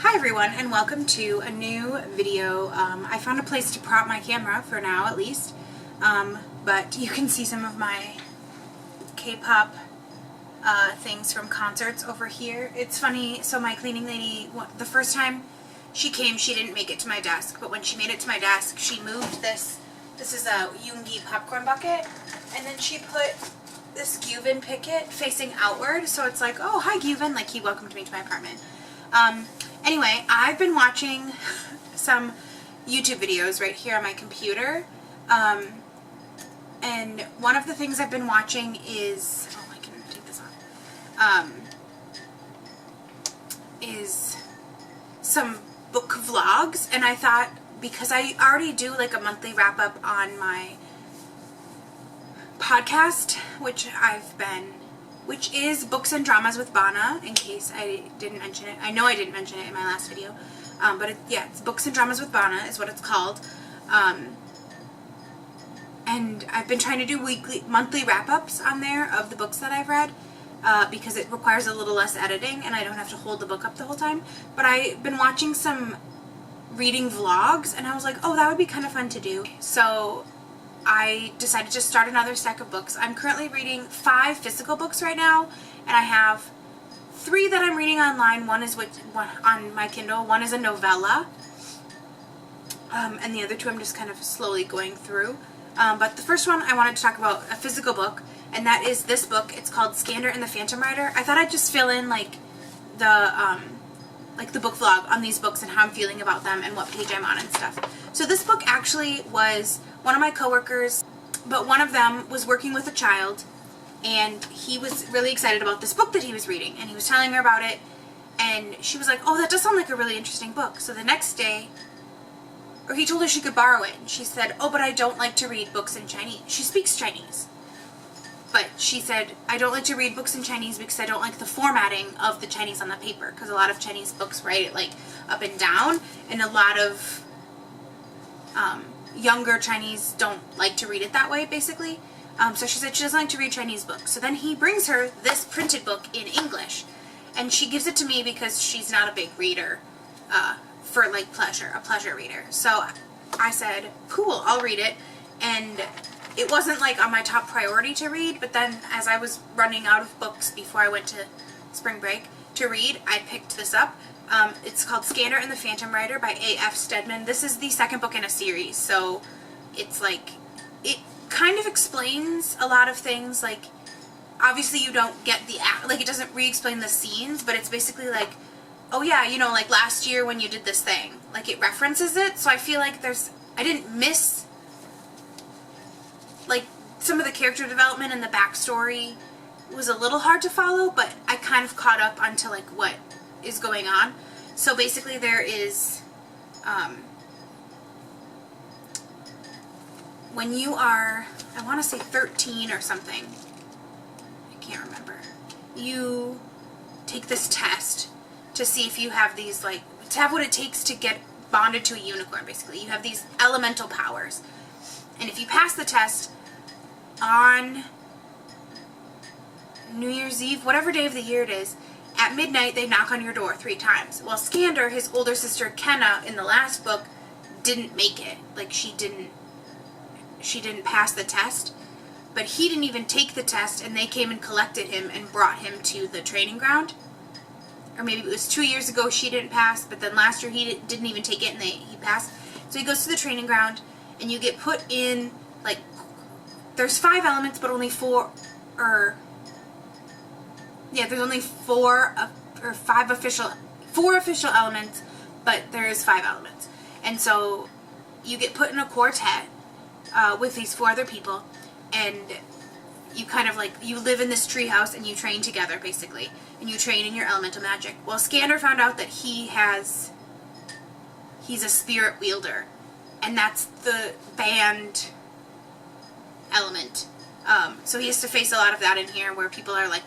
Hi everyone, and welcome to a new video. I found a place to prop my camera, for now at least, but you can see some of my K-pop things from concerts over here. It's funny, so my cleaning lady, the first time she came, she didn't make it to my desk, but when she made it to my desk, she moved this is a Yoongi popcorn bucket, and then she put this Gyuvin picket facing outward, so it's like, oh, hi Gyuvin, like he welcomed me to my apartment. Anyway, I've been watching some YouTube videos right here on my computer, and one of the things I've been watching is, oh, I can take this off, is some book vlogs, and I thought, because I already do like a monthly wrap-up on my podcast, which is Books and Dramas with Bana, in case I didn't mention it. I know I didn't mention it in my last video, but it's Books and Dramas with Bana is what it's called. And I've been trying to do monthly wrap-ups on there of the books that I've read, because it requires a little less editing and I don't have to hold the book up the whole time. But I've been watching some reading vlogs and I was like, oh, that would be kind of fun to do. So I decided to start another stack of books. I'm currently reading 5 physical books right now, and I have 3 that I'm reading online. One is on my Kindle, one is a novella, and the other 2 I'm just kind of slowly going through. But the first one I wanted to talk about, a physical book, and that is this book. It's called Skandar and the Phantom Rider. I thought I'd just fill in like the book vlog on these books and how I'm feeling about them and what page I'm on and stuff. So this book actually was one of my coworkers, but one of them was working with a child, and he was really excited about this book that he was reading, and he was telling her about it, and she was like, oh, that does sound like a really interesting book. So the next day, or he told her she could borrow it, and she said, oh, but I don't like to read books in Chinese. She speaks Chinese. But she said, I don't like to read books in Chinese because I don't like the formatting of the Chinese on the paper, because a lot of Chinese books write it like up and down, and a lot of younger Chinese don't like to read it that way, basically. So she said she doesn't like to read Chinese books. So then he brings her this printed book in English, and she gives it to me because she's not a big reader, for like a pleasure reader. So I said, cool, I'll read it. And it wasn't like on my top priority to read, but then as I was running out of books before I went to spring break to read, I picked this up. It's called Skandar and the Phantom Rider by A.F. Stedman. This is the second book in a series, so it's like, it kind of explains a lot of things. Like, obviously you don't get it doesn't re-explain the scenes, but it's basically like, oh yeah, you know, like last year when you did this thing. Like, it references it, so I feel like I didn't miss like some of the character development and the backstory was a little hard to follow, but I kind of caught up onto like what is going on. So basically there is, when you are, I want to say 13 or something, I can't remember, you take this test to see if you have these, like, to have what it takes to get bonded to a unicorn, basically. You have these elemental powers. And if you pass the test on New Year's Eve, whatever day of the year it is, at midnight they knock on your door 3 times. Well, Skandar, his older sister Kenna, in the last book, didn't make it. Like, she didn't pass the test, but he didn't even take the test, and they came and collected him and brought him to the training ground. Or maybe it was 2 years ago she didn't pass, but then last year he didn't even take it and he passed. So he goes to the training ground, and you get put in, like, there's 5 elements, but only 4, there's only 4 or 5 4 official elements, but there is 5 elements. And so you get put in a quartet with these 4 other people, and you kind of like, you live in this treehouse and you train together, basically, and you train in your elemental magic. Well, Skandar found out that he's a spirit wielder, and that's the band element. So he has to face a lot of that in here, where people are like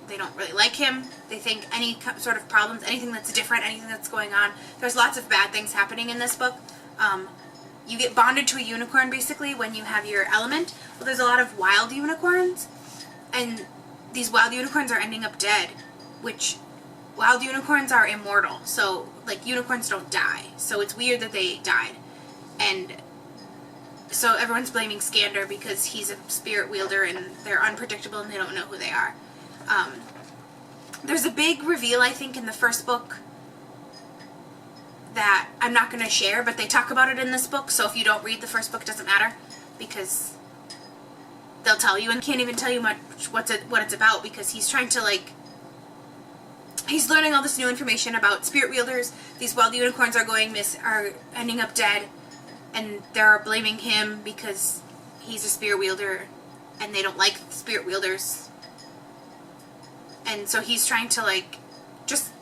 they don't really like him. They think any sort of problems, anything that's different, anything that's going on. There's lots of bad things happening in this book. You get bonded to a unicorn, basically, when you have your element. Well, there's a lot of wild unicorns, and these wild unicorns are ending up dead, which wild unicorns are immortal, so like unicorns don't die, so it's weird that they died. And so everyone's blaming Skandar because he's a spirit wielder and they're unpredictable and they don't know who they are. There's a big reveal, I think, in the first book that I'm not going to share, but they talk about it in this book, so if you don't read the first book, it doesn't matter, because they'll tell you, and can't even tell you much what it's about, because he's trying to, like, he's learning all this new information about spirit wielders. These wild unicorns are ending up dead, and they're blaming him because he's a spirit wielder, and they don't like spirit wielders. And so he's trying to, like, just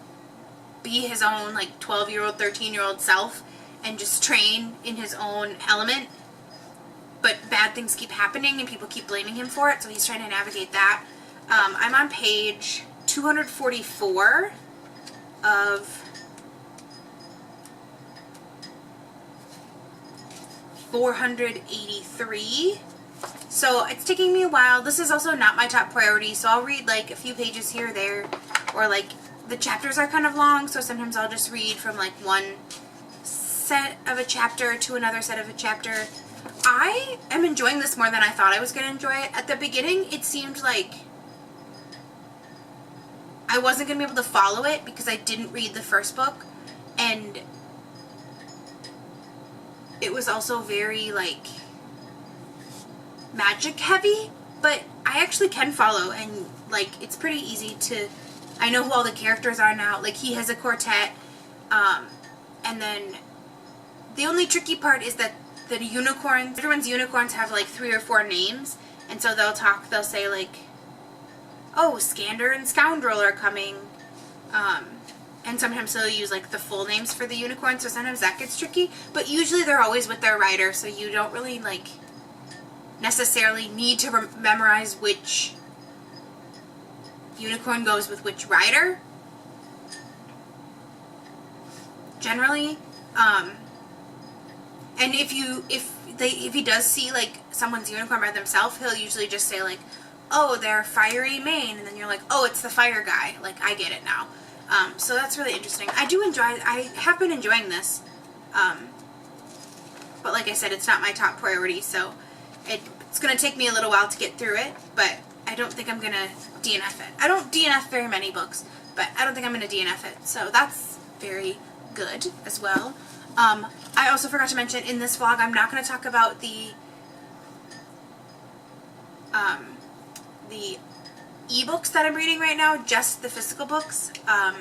be his own, like, 12-year-old, 13-year-old self and just train in his own element. But bad things keep happening and people keep blaming him for it, so he's trying to navigate that. I'm on page 244 of 483. So it's taking me a while. This is also not my top priority, so I'll read like a few pages here or there, or like the chapters are kind of long, so sometimes I'll just read from like one set of a chapter to another set of a chapter. I am enjoying this more than I thought I was going to enjoy it. At the beginning, it seemed like I wasn't going to be able to follow it because I didn't read the first book, and it was also very like magic heavy, but I actually can follow, and like it's pretty easy to, I know who all the characters are now. Like he has a quartet, and then the only tricky part is that the unicorns, everyone's unicorns have like 3 or 4 names, and so they'll say like, oh, Skandar and Scoundrel are coming, and sometimes they'll use like the full names for the unicorns, so sometimes that gets tricky, but usually they're always with their rider, so you don't really like necessarily need to memorize which unicorn goes with which rider, generally. And if he does see like someone's unicorn by themselves, he'll usually just say like, oh, they're fiery mane, and then you're like, oh, it's the fire guy. Like, I get it now. So that's really interesting. I have been enjoying this, but like I said, it's not my top priority, so it's going to take me a little while to get through it, but I don't think I'm going to DNF it. I don't DNF very many books, but I don't think I'm going to DNF it, so that's very good as well. I also forgot to mention in this vlog, I'm not going to talk about the ebooks that I'm reading right now, just the physical books. I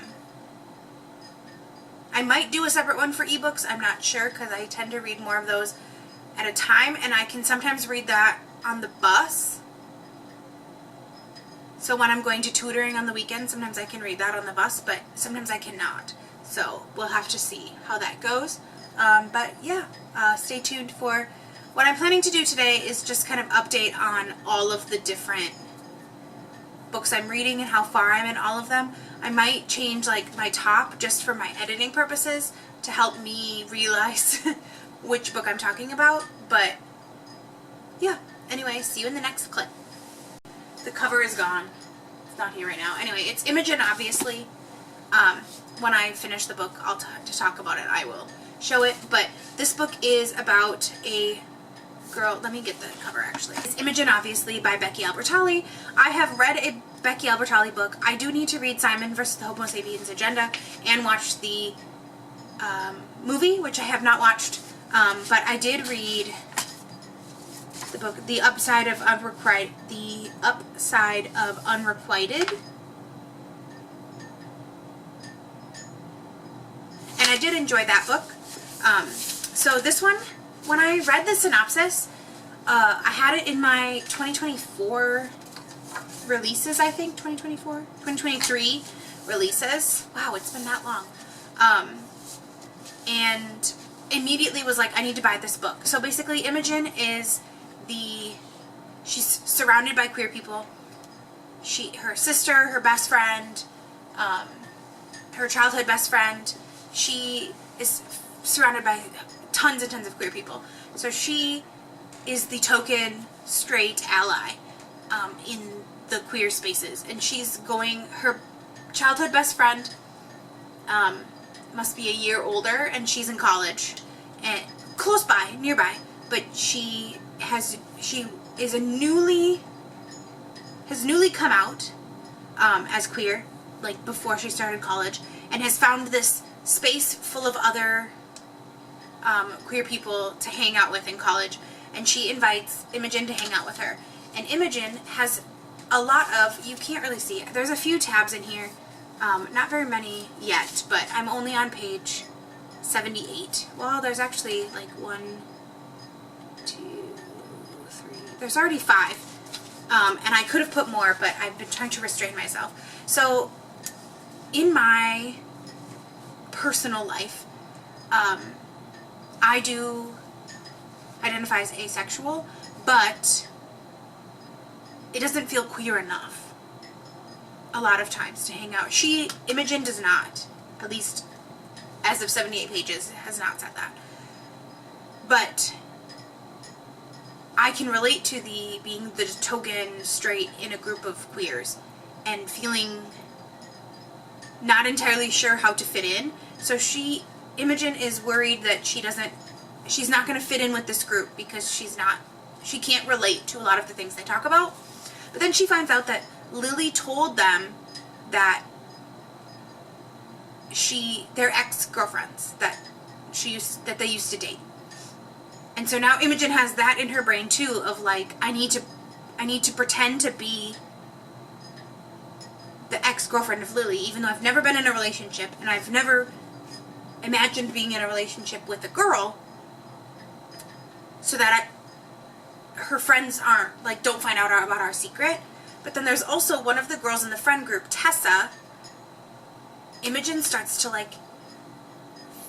might do a separate one for ebooks, I'm not sure, because I tend to read more of those at a time, and I can sometimes read that on the bus. So when I'm going to tutoring on the weekend, sometimes I can read that on the bus, but sometimes I cannot. So we'll have to see how that goes. But yeah, stay tuned for what I'm planning to do today is just kind of update on all of the different books I'm reading and how far I'm in all of them. I might change like my top just for my editing purposes to help me realize which book I'm talking about. But yeah, anyway, see you in the next clip. The cover is gone. It's not here right now. Anyway, it's Imogen, obviously. When I finish the book, to talk about it, I will show it. But this book is about a girl. Let me get the cover, actually. It's Imogen, obviously, by Becky Albertalli. I have read a Becky Albertalli book. I do need to read Simon vs. the Homo Sapiens Agenda and watch the movie, which I have not watched. But I did read the book, The Upside of Unrequited. And I did enjoy that book. So this one, when I read the synopsis, I had it in my 2024 releases, I think. 2023 releases. Wow, it's been that long. And immediately was like, I need to buy this book. So basically, Imogen is she's surrounded by queer people. Her sister, her best friend, her childhood best friend, she is surrounded by tons and tons of queer people. So she is the token straight ally in the queer spaces. And her childhood best friend must be a year older, and she's in college, and close by, nearby, but she is has newly come out as queer, like before she started college, and has found this space full of other queer people to hang out with in college, and she invites Imogen to hang out with her. And Imogen has a lot of, you can't really see it, there's a few tabs in here, not very many yet, but I'm only on page 78. Well, there's actually like 1, 2, 3, there's already 5. And I could have put more, but I've been trying to restrain myself. So, in my personal life, I do identify as asexual, but it doesn't feel queer enough a lot of times to hang out. Imogen does not, at least as of 78 pages, has not said that. But I can relate to being the token straight in a group of queers and feeling not entirely sure how to fit in. So Imogen is worried that she's not going to fit in with this group because she can't relate to a lot of the things they talk about. But then she finds out that Lily told them that they're ex-girlfriends that they used to date. And so now Imogen has that in her brain too, of like, I need to pretend to be the ex-girlfriend of Lily, even though I've never been in a relationship, and I've never imagined being in a relationship with a girl, so that her friends don't find out about our secret. But then there's also one of the girls in the friend group, Tessa. Imogen starts to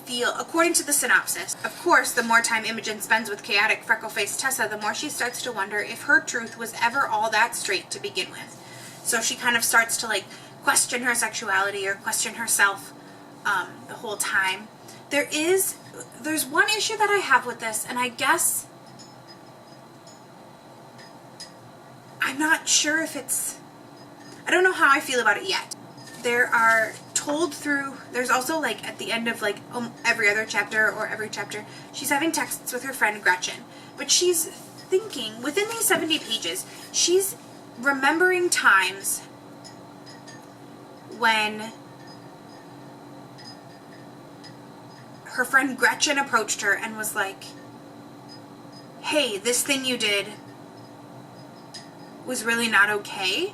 feel, according to the synopsis, of course, the more time Imogen spends with chaotic, freckle-faced Tessa, the more she starts to wonder if her truth was ever all that straight to begin with. So she kind of starts to question her sexuality or question herself the whole time. There's one issue that I have with this, and I guess I'm not sure if I don't know how I feel about it yet. There are there's also at the end of every other chapter or every chapter, she's having texts with her friend Gretchen. But she's thinking, within these 70 pages, she's remembering times when her friend Gretchen approached her and was like, hey, this thing you did was really not okay.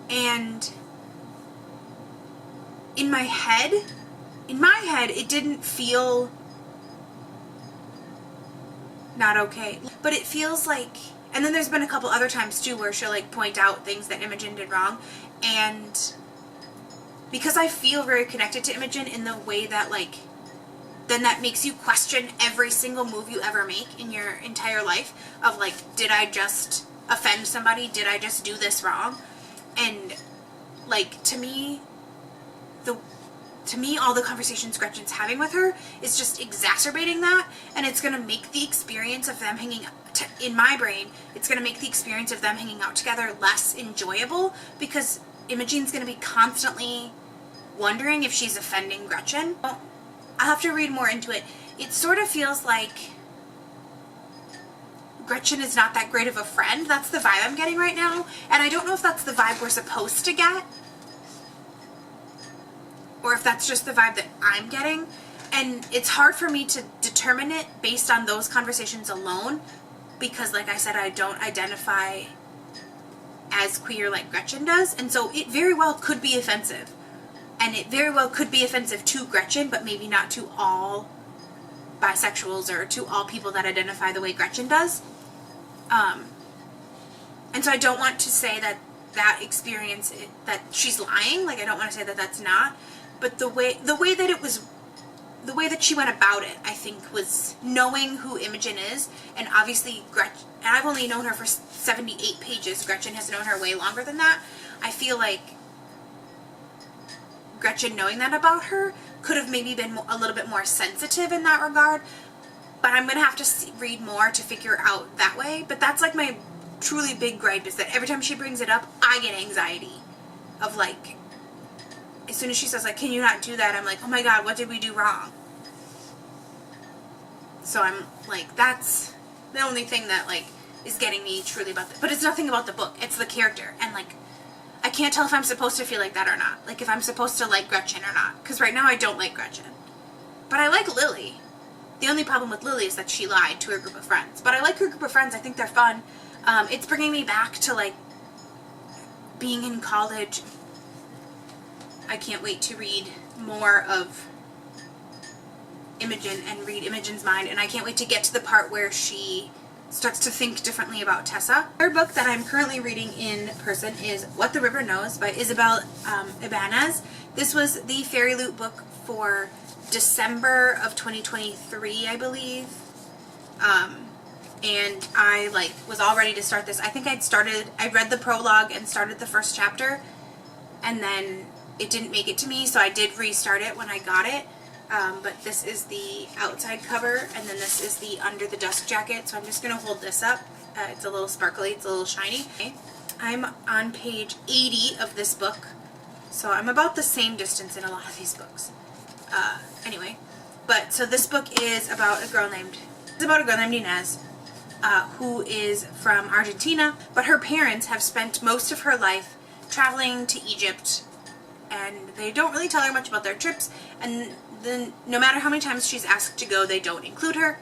And in my head, it didn't feel not okay. But it feels like, and then there's been a couple other times too where she'll point out things that Imogen did wrong. And because I feel very connected to Imogen in the way that then that makes you question every single move you ever make in your entire life of did I just offend somebody? Did I just do this wrong? And to me, all the conversations Gretchen's having with her is just exacerbating that, and it's going to make the experience of them in my brain, it's going to make the experience of them hanging out together less enjoyable, because Imogen's going to be constantly wondering if she's offending Gretchen. I'll have to read more into it. It sort of feels like Gretchen is not that great of a friend. That's the vibe I'm getting right now, and I don't know if that's the vibe we're supposed to get, or if that's just the vibe that I'm getting. And it's hard for me to determine it based on those conversations alone, because like I said, I don't identify as queer like Gretchen does, and so it very well could be offensive. And it very well could be offensive to Gretchen, but maybe not to all bisexuals or to all people that identify the way Gretchen does. And so I don't want to say that experience, that she's lying. I don't want to say that that's not. But the way that she went about it, I think, was knowing who Imogen is. And obviously Gretchen, and I've only known her for 78 pages. Gretchen has known her way longer than that. I feel like Gretchen knowing that about her could have maybe been a little bit more sensitive in that regard. But I'm going to have to read more to figure out that way. But that's my truly big gripe, is that every time she brings it up, I get anxiety of as soon as she says, like, can you not do that, I'm like, oh my god, what did we do wrong? So I'm like, that's the only thing that, like, is getting me truly about it. But it's nothing about the book. It's the character. And, like, I can't tell if I'm supposed to feel like that or not. Like, if I'm supposed to like Gretchen or not. Because right now I don't like Gretchen. But I like Lily. The only problem with Lily is that she lied to her group of friends. But I like her group of friends. I think they're fun. It's bringing me back to, like, being in college. I can't wait to read more of Imogen and read Imogen's mind. And I can't wait to get to the part where she starts to think differently about Tessa. Her book that I'm currently reading in person is What the River Knows by Isabel Ibanez. This was the Fairy Loot book for December of 2023, I believe. And I, like, was all ready to start this. I think I read the prologue and started the first chapter, and then it didn't make it to me, so I did restart it when I got it. But this is the outside cover, and then this is the under the dusk jacket, so I'm just going to hold this up. It's a little sparkly, it's a little shiny. Okay. I'm on page 80 of this book, so I'm about the same distance in a lot of these books. Anyway, but so this book is about a girl named Inez, who is from Argentina, but her parents have spent most of her life traveling to Egypt, and they don't really tell her much about their trips, and then no matter how many times she's asked to go, they don't include her.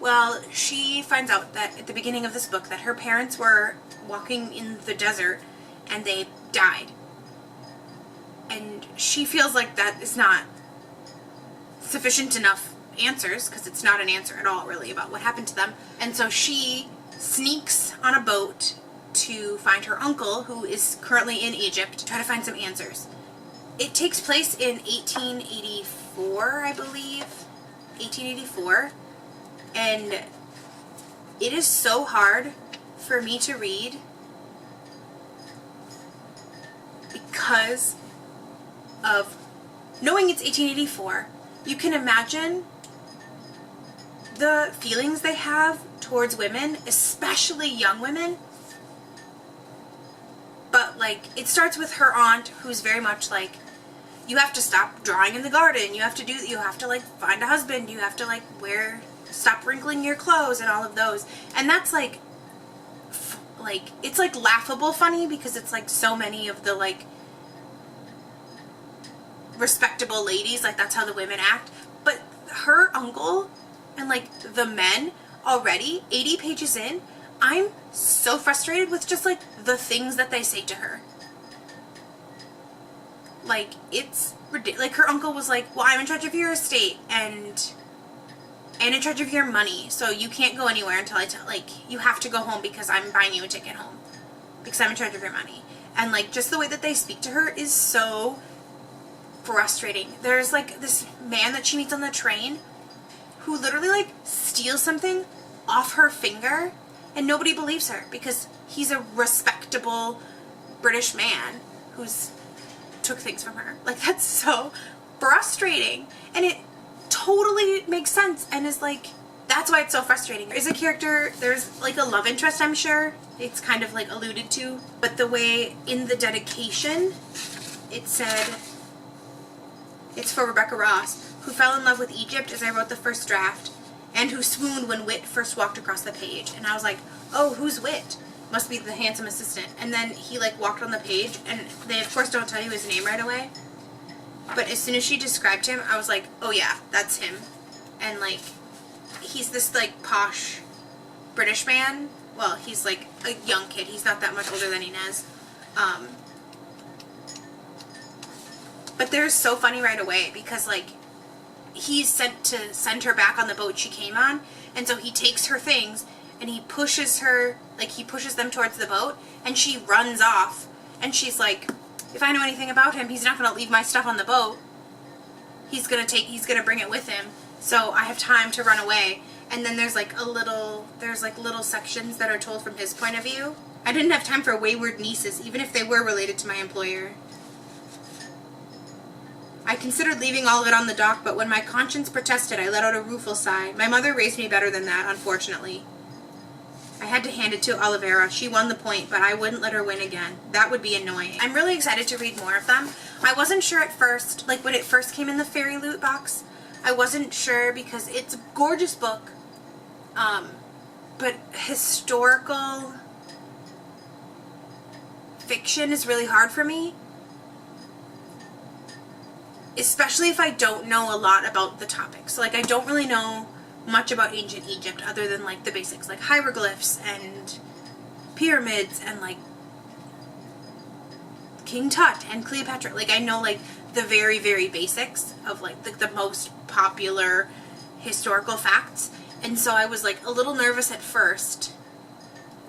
Well, she finds out that at the beginning of this book that her parents were walking in the desert and they died. And she feels like that is not sufficient enough answers, because it's not an answer at all really about what happened to them. And so she sneaks on a boat to find her uncle, who is currently in Egypt, to try to find some answers. It takes place in 1884, I believe. 1884. And it is so hard for me to read because of knowing it's 1884. You can imagine the feelings they have towards women, especially young women. But, like, it starts with her aunt, who's very much like, you have to stop drawing in the garden, you have to, like, find a husband, you have to, like, stop wrinkling your clothes and all of those. And that's, like, it's, like, laughable funny, because it's, like, so many of the, like, respectable ladies, like, that's how the women act. But her uncle and, like, the men already, 80 pages in, I'm so frustrated with just, like, the things that they say to her. Like, it's ridiculous. Like, her uncle was like, well, I'm in charge of your estate and in charge of your money, so you can't go anywhere until you have to go home because I'm buying you a ticket home because I'm in charge of your money. And, like, just the way that they speak to her is so frustrating. There's, like, this man that she meets on the train who literally, like, steals something off her finger, and nobody believes her because he's a respectable British man who's took things from her. Like, that's so frustrating. And it totally makes sense and is, like, that's why it's so frustrating. There's a character, there's, like, a love interest, I'm sure. It's kind of, like, alluded to. But the way in the dedication it said, it's for Rebecca Ross, who fell in love with Egypt as I wrote the first draft, and who swooned when Wit first walked across the page. And I was like, oh, who's Wit? Must be the handsome assistant. And then he, like, walked on the page, and they, of course, don't tell you his name right away. But as soon as she described him, I was like, oh yeah, that's him. And, like, he's this, like, posh British man. Well, he's, like, a young kid. He's not that much older than Inez. But they're so funny right away because, like, he's sent to send her back on the boat she came on, and so he takes her things and he pushes her, like, he pushes them towards the boat, and she runs off, and she's like, if I know anything about him, he's not going to leave my stuff on the boat. He's going to bring it with him, so I have time to run away. And then there's, like, little sections that are told from his point of view. I didn't have time for wayward nieces, even if they were related to my employer. I considered leaving all of it on the dock, but when my conscience protested, I let out a rueful sigh. My mother raised me better than that, unfortunately. I had to hand it to Olivera. She won the point, but I wouldn't let her win again. That would be annoying. I'm really excited to read more of them. I wasn't sure at first, like when it first came in the fairy loot box, I wasn't sure because it's a gorgeous book, but historical fiction is really hard for me, especially if I don't know a lot about the topic. So like I don't really know much about ancient Egypt other than like the basics, like hieroglyphs and pyramids and like King Tut and Cleopatra. Like I know like the very, very basics of like the most popular historical facts. And so I was like a little nervous at first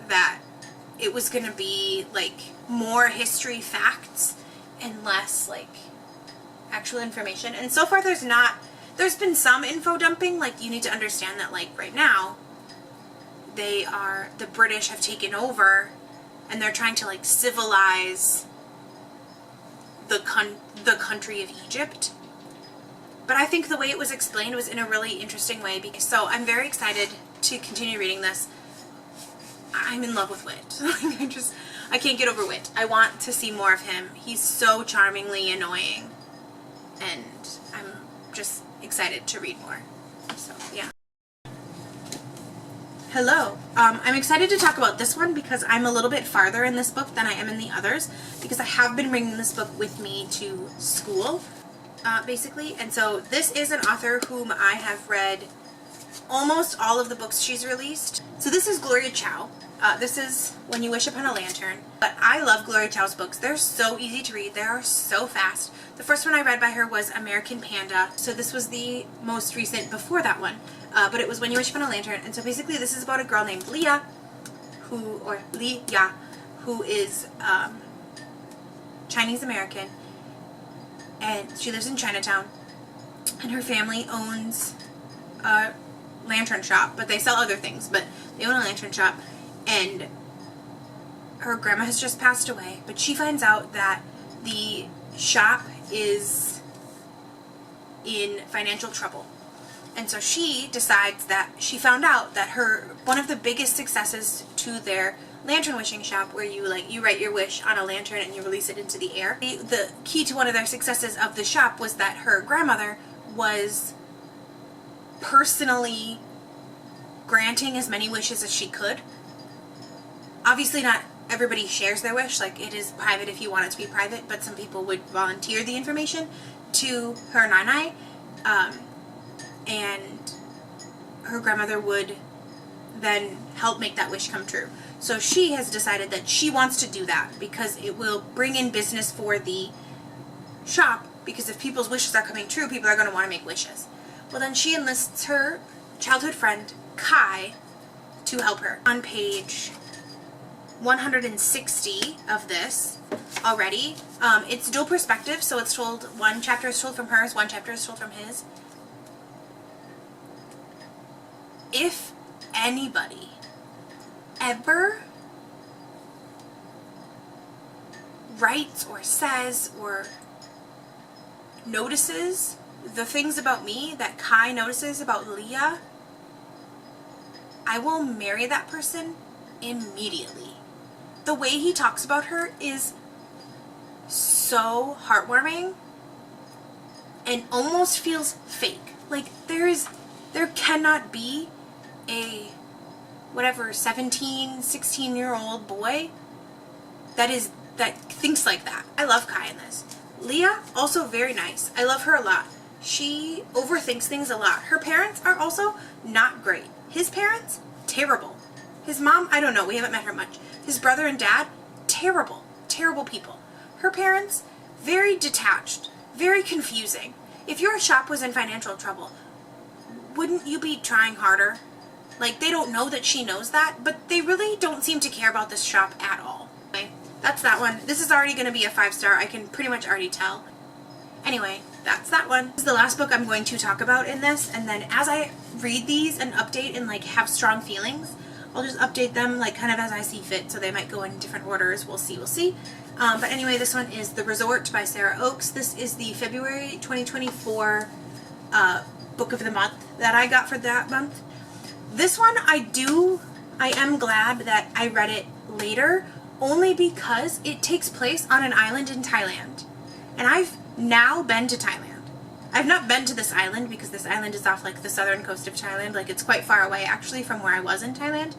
that it was going to be like more history facts and less like actual information. And so far there's been some info dumping. Like you need to understand that like right now the British have taken over and they're trying to like civilize the country of Egypt. But I think the way it was explained was in a really interesting way. So I'm very excited to continue reading this. I'm in love with Wit. I can't get over Wit. I want to see more of him. He's so charmingly annoying. And I'm just excited to read more. So, yeah. Hello. I'm excited to talk about this one because I'm a little bit farther in this book than I am in the others because I have been bringing this book with me to school, basically. And so this is an author whom I have read almost all of the books she's released. So this is Gloria Chow. This is When You Wish Upon a Lantern. But I love Gloria Chow's books. They're so easy to read. They are so fast. The first one I read by her was American Panda. So this was the most recent before that one. But it was When You Wish Upon a Lantern. And so basically this is about a girl named Leah, who is Chinese American. And she lives in Chinatown. And her family owns a lantern shop, but they sell other things, but they own a lantern shop. And her grandma has just passed away, but she finds out that the shop is in financial trouble. And so she decides that she found out that one of the biggest successes to their lantern wishing shop, where you write your wish on a lantern and you release it into the air. The key to one of their successes of the shop was that her grandmother was personally granting as many wishes as she could. Obviously not everybody shares their wish, like it is private if you want it to be private, but some people would volunteer the information to her nanai, and her grandmother would then help make that wish come true. So she has decided that she wants to do that because it will bring in business for the shop, because if people's wishes are coming true, people are going to want to make wishes. Well, then she enlists her childhood friend, Kai, to help her. On page 160 of this already, it's dual perspective, so it's told, one chapter is told from hers, one chapter is told from his. If anybody ever writes or says or notices the things about me that Kai notices about Leah, I will marry that person immediately. The way he talks about her is so heartwarming and almost feels fake. Like there cannot be a 17, 16-year-old boy that thinks like that. I love Kai in this. Leah, also very nice. I love her a lot. She overthinks things a lot. Her parents are also not great. His parents, terrible. His mom, I don't know, we haven't met her much. His brother and dad, terrible. Terrible people. Her parents, very detached, very confusing. If your shop was in financial trouble, wouldn't you be trying harder? Like, they don't know that she knows that, but they really don't seem to care about this shop at all. Anyway, that's that one. This is already going to be a 5-star. I can pretty much already tell. Anyway, that's that one. This is the last book I'm going to talk about in this, and then as I read these and update and like have strong feelings, I'll just update them like kind of as I see fit, so they might go in different orders. We'll see. But anyway, this one is The Resort by Sarah Oakes. This is the February 2024 book of the month that I got for that month. This one I I am glad that I read it later, only because it takes place on an island in Thailand. And I've now been to Thailand. I've not been to this island because this island is off like the southern coast of Thailand. Like it's quite far away actually from where I was in Thailand.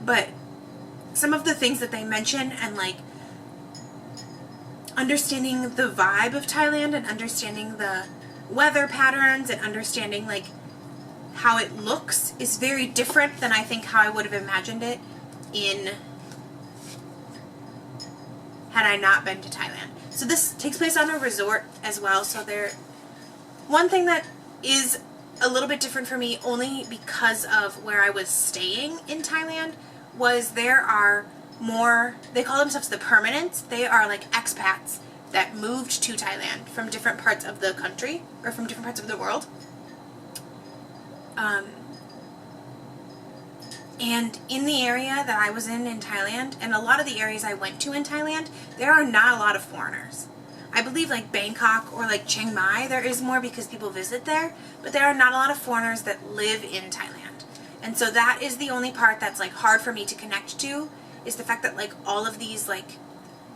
But some of the things that they mention and like understanding the vibe of Thailand and understanding the weather patterns and understanding like how it looks is very different than I think how I would have imagined it had I not been to Thailand. So this takes place on a resort as well. So one thing that is a little bit different for me only because of where I was staying in Thailand was there are more, they call themselves the permanents. They are like expats that moved to Thailand from different parts of the country or from different parts of the world. And in the area that I was in Thailand, and a lot of the areas I went to in Thailand, there are not a lot of foreigners. I believe like Bangkok or like Chiang Mai, there is more because people visit there, but there are not a lot of foreigners that live in Thailand. And so that is the only part that's like hard for me to connect to, is the fact that like all of these like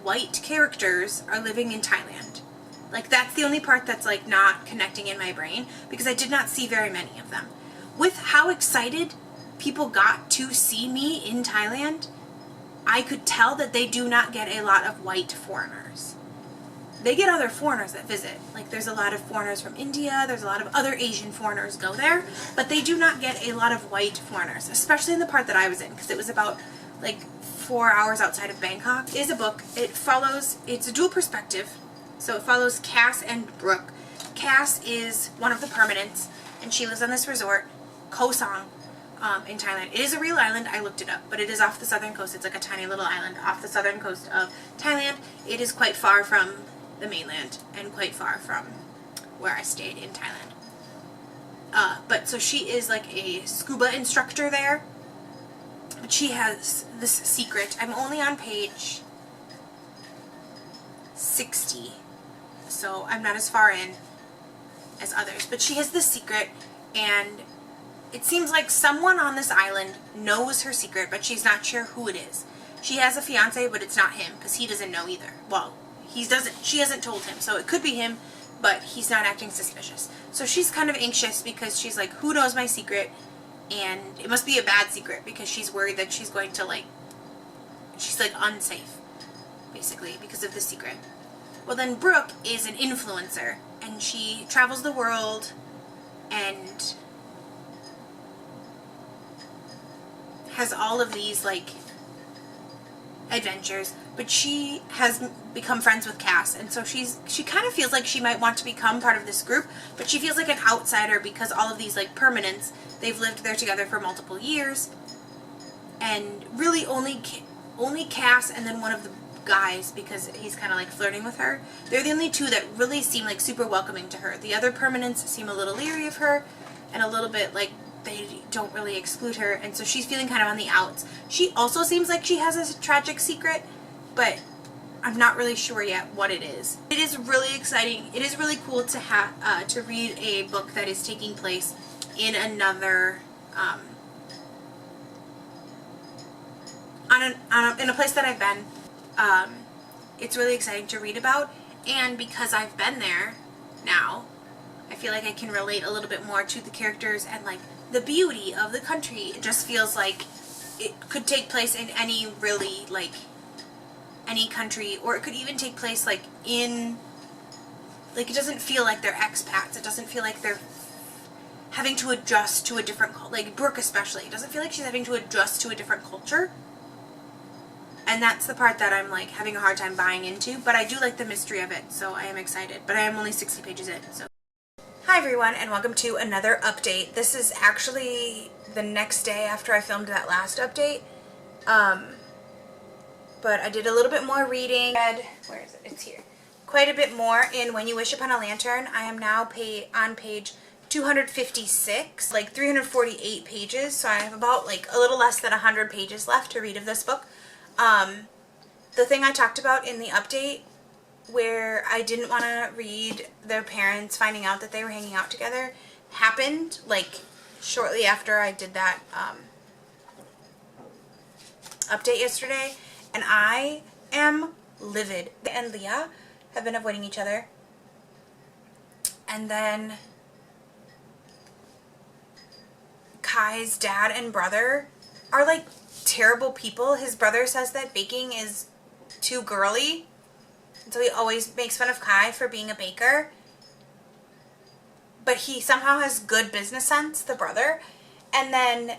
white characters are living in Thailand. Like that's the only part that's like not connecting in my brain because I did not see very many of them. With how excited people got to see me in Thailand, I could tell that they do not get a lot of white foreigners. They get other foreigners that visit. Like there's a lot of foreigners from India, there's a lot of other Asian foreigners go there, but they do not get a lot of white foreigners, especially in the part that I was in, because it was about like 4 hours outside of Bangkok. It is a book. It's a dual perspective. So it follows Cass and Brooke. Cass is one of the permanents, and she lives on this resort, Koh Sang, in Thailand. It is a real island. I looked it up, but it is off the southern coast. It's like a tiny little island off the southern coast of Thailand. It is quite far from the mainland and quite far from where I stayed in Thailand. But so she is like a scuba instructor there. But she has this secret. I'm only on page 60, so I'm not as far in as others. But she has this secret, and it seems like someone on this island knows her secret, but she's not sure who it is. She has a fiance, but it's not him, because he doesn't know either. Well, she hasn't told him, so it could be him, but he's not acting suspicious. So she's kind of anxious because she's like, who knows my secret? And it must be a bad secret because she's worried that she's going to she's like unsafe, basically, because of the secret. Well, then Brooke is an influencer, and she travels the world and has all of these like adventures, but she has become friends with Cass, and so she kind of feels like she might want to become part of this group, but she feels like an outsider because all of these like permanents, they've lived there together for multiple years, and really only Cass and then one of the guys, because he's kind of like flirting with her, they're the only two that really seem like super welcoming to her. The other permanents seem a little leery of her and a little bit like they don't really exclude her, and so she's feeling kind of on the outs. She also seems like she has a tragic secret, but I'm not really sure yet what it is. It is really exciting. It is really cool to have to read a book that is taking place in another in a place that I've been. It's really exciting to read about, and because I've been there now, I feel like I can relate a little bit more to the characters and like the beauty of the country. It just feels like it could take place in any really like any country, or it could even take place like in like, it doesn't feel like they're expats. It doesn't feel like they're having to adjust to a different, like Brooke especially, it doesn't feel like she's having to adjust to a different culture. And that's the part that I'm like having a hard time buying into, but I do like the mystery of it, so I am excited. But I am only 60 pages in, so. Hi everyone, and welcome to another update. This is actually the next day after I filmed that last update. But I did a little bit more reading. Where is it? It's here. Quite a bit more in When You Wish Upon a Lantern. I am now on page 256, like 348 pages, so I have about like a little less than 100 pages left to read of this book. The thing I talked about in the update where I didn't want to read their parents finding out that they were hanging out together happened like shortly after I did that update yesterday, and I am livid. And Leah have been avoiding each other. And then Kai's dad and brother are like terrible people. His brother says that baking is too girly. And so he always makes fun of Kai for being a baker. But he somehow has good business sense, the brother. And then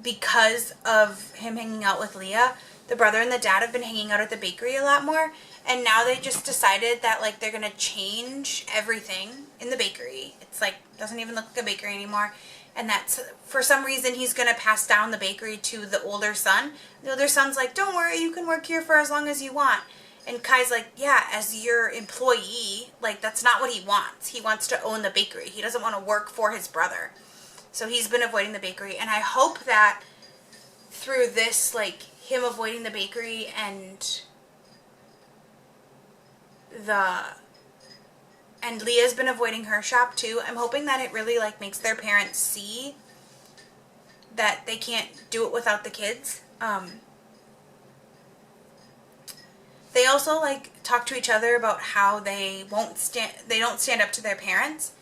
because of him hanging out with Leah, the brother and the dad have been hanging out at the bakery a lot more. And now they just decided that like they're going to change everything in the bakery. It's like, doesn't even look like a bakery anymore. And that's, for some reason, he's going to pass down the bakery to the older son. The older son's like, don't worry, you can work here for as long as you want. And Kai's like, yeah, as your employee, like, that's not what he wants. He wants to own the bakery. He doesn't want to work for his brother. So he's been avoiding the bakery. And I hope that through this, like, him avoiding the bakery and Leah's been avoiding her shop too, I'm hoping that it really, like, makes their parents see that they can't do it without the kids. They also, like, talk to each other about how they don't stand up to their parents.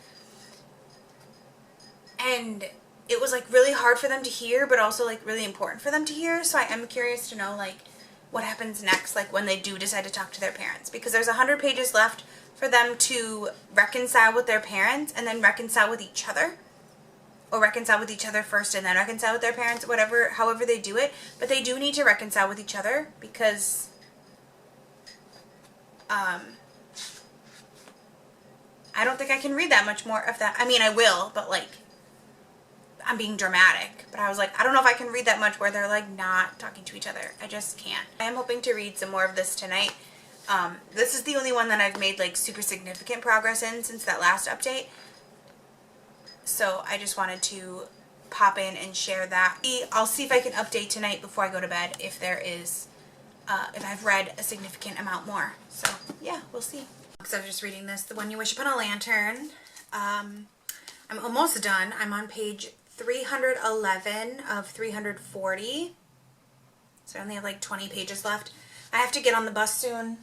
And it was, like, really hard for them to hear, but also, like, really important for them to hear. So I am curious to know, like, what happens next, like, when they do decide to talk to their parents. Because there's 100 pages left for them to reconcile with their parents and then reconcile with each other. Or reconcile with each other first and then reconcile with their parents, whatever, however they do it. But they do need to reconcile with each other because I don't think I can read that much more of that. I mean, I will, but, like, I'm being dramatic. But I was like, I don't know if I can read that much where they're, like, not talking to each other. I just can't. I am hoping to read some more of this tonight. This is the only one that I've made, like, super significant progress in since that last update. So I just wanted to pop in and share that. I'll see if I can update tonight before I go to bed if there is, if I've read a significant amount more. So yeah, we'll see. Because I was just reading this, The One You Wish Upon a Lantern. I'm almost done. I'm on page 311 of 340. So I only have like 20 pages left. I have to get on the bus soon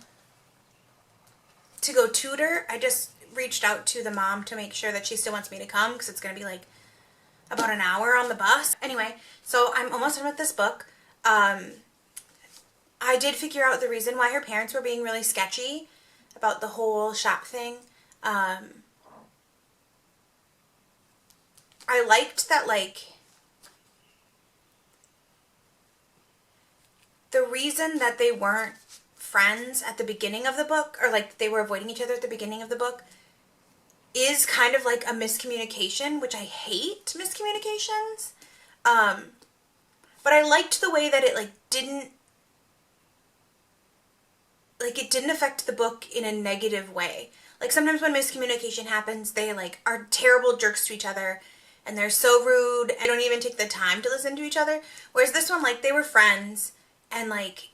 to go tutor. I just reached out to the mom to make sure that she still wants me to come because it's going to be like about an hour on the bus. Anyway, so I'm almost done with this book. I did figure out the reason why her parents were being really sketchy about the whole shop thing. I liked that, like, the reason that they weren't friends at the beginning of the book, or like they were avoiding each other at the beginning of the book, is kind of like a miscommunication, which I hate miscommunications. But I liked the way that it didn't affect the book in a negative way. Like, sometimes when miscommunication happens, they like are terrible jerks to each other and they're so rude and don't even take the time to listen to each other. Whereas this one, like, they were friends, and like,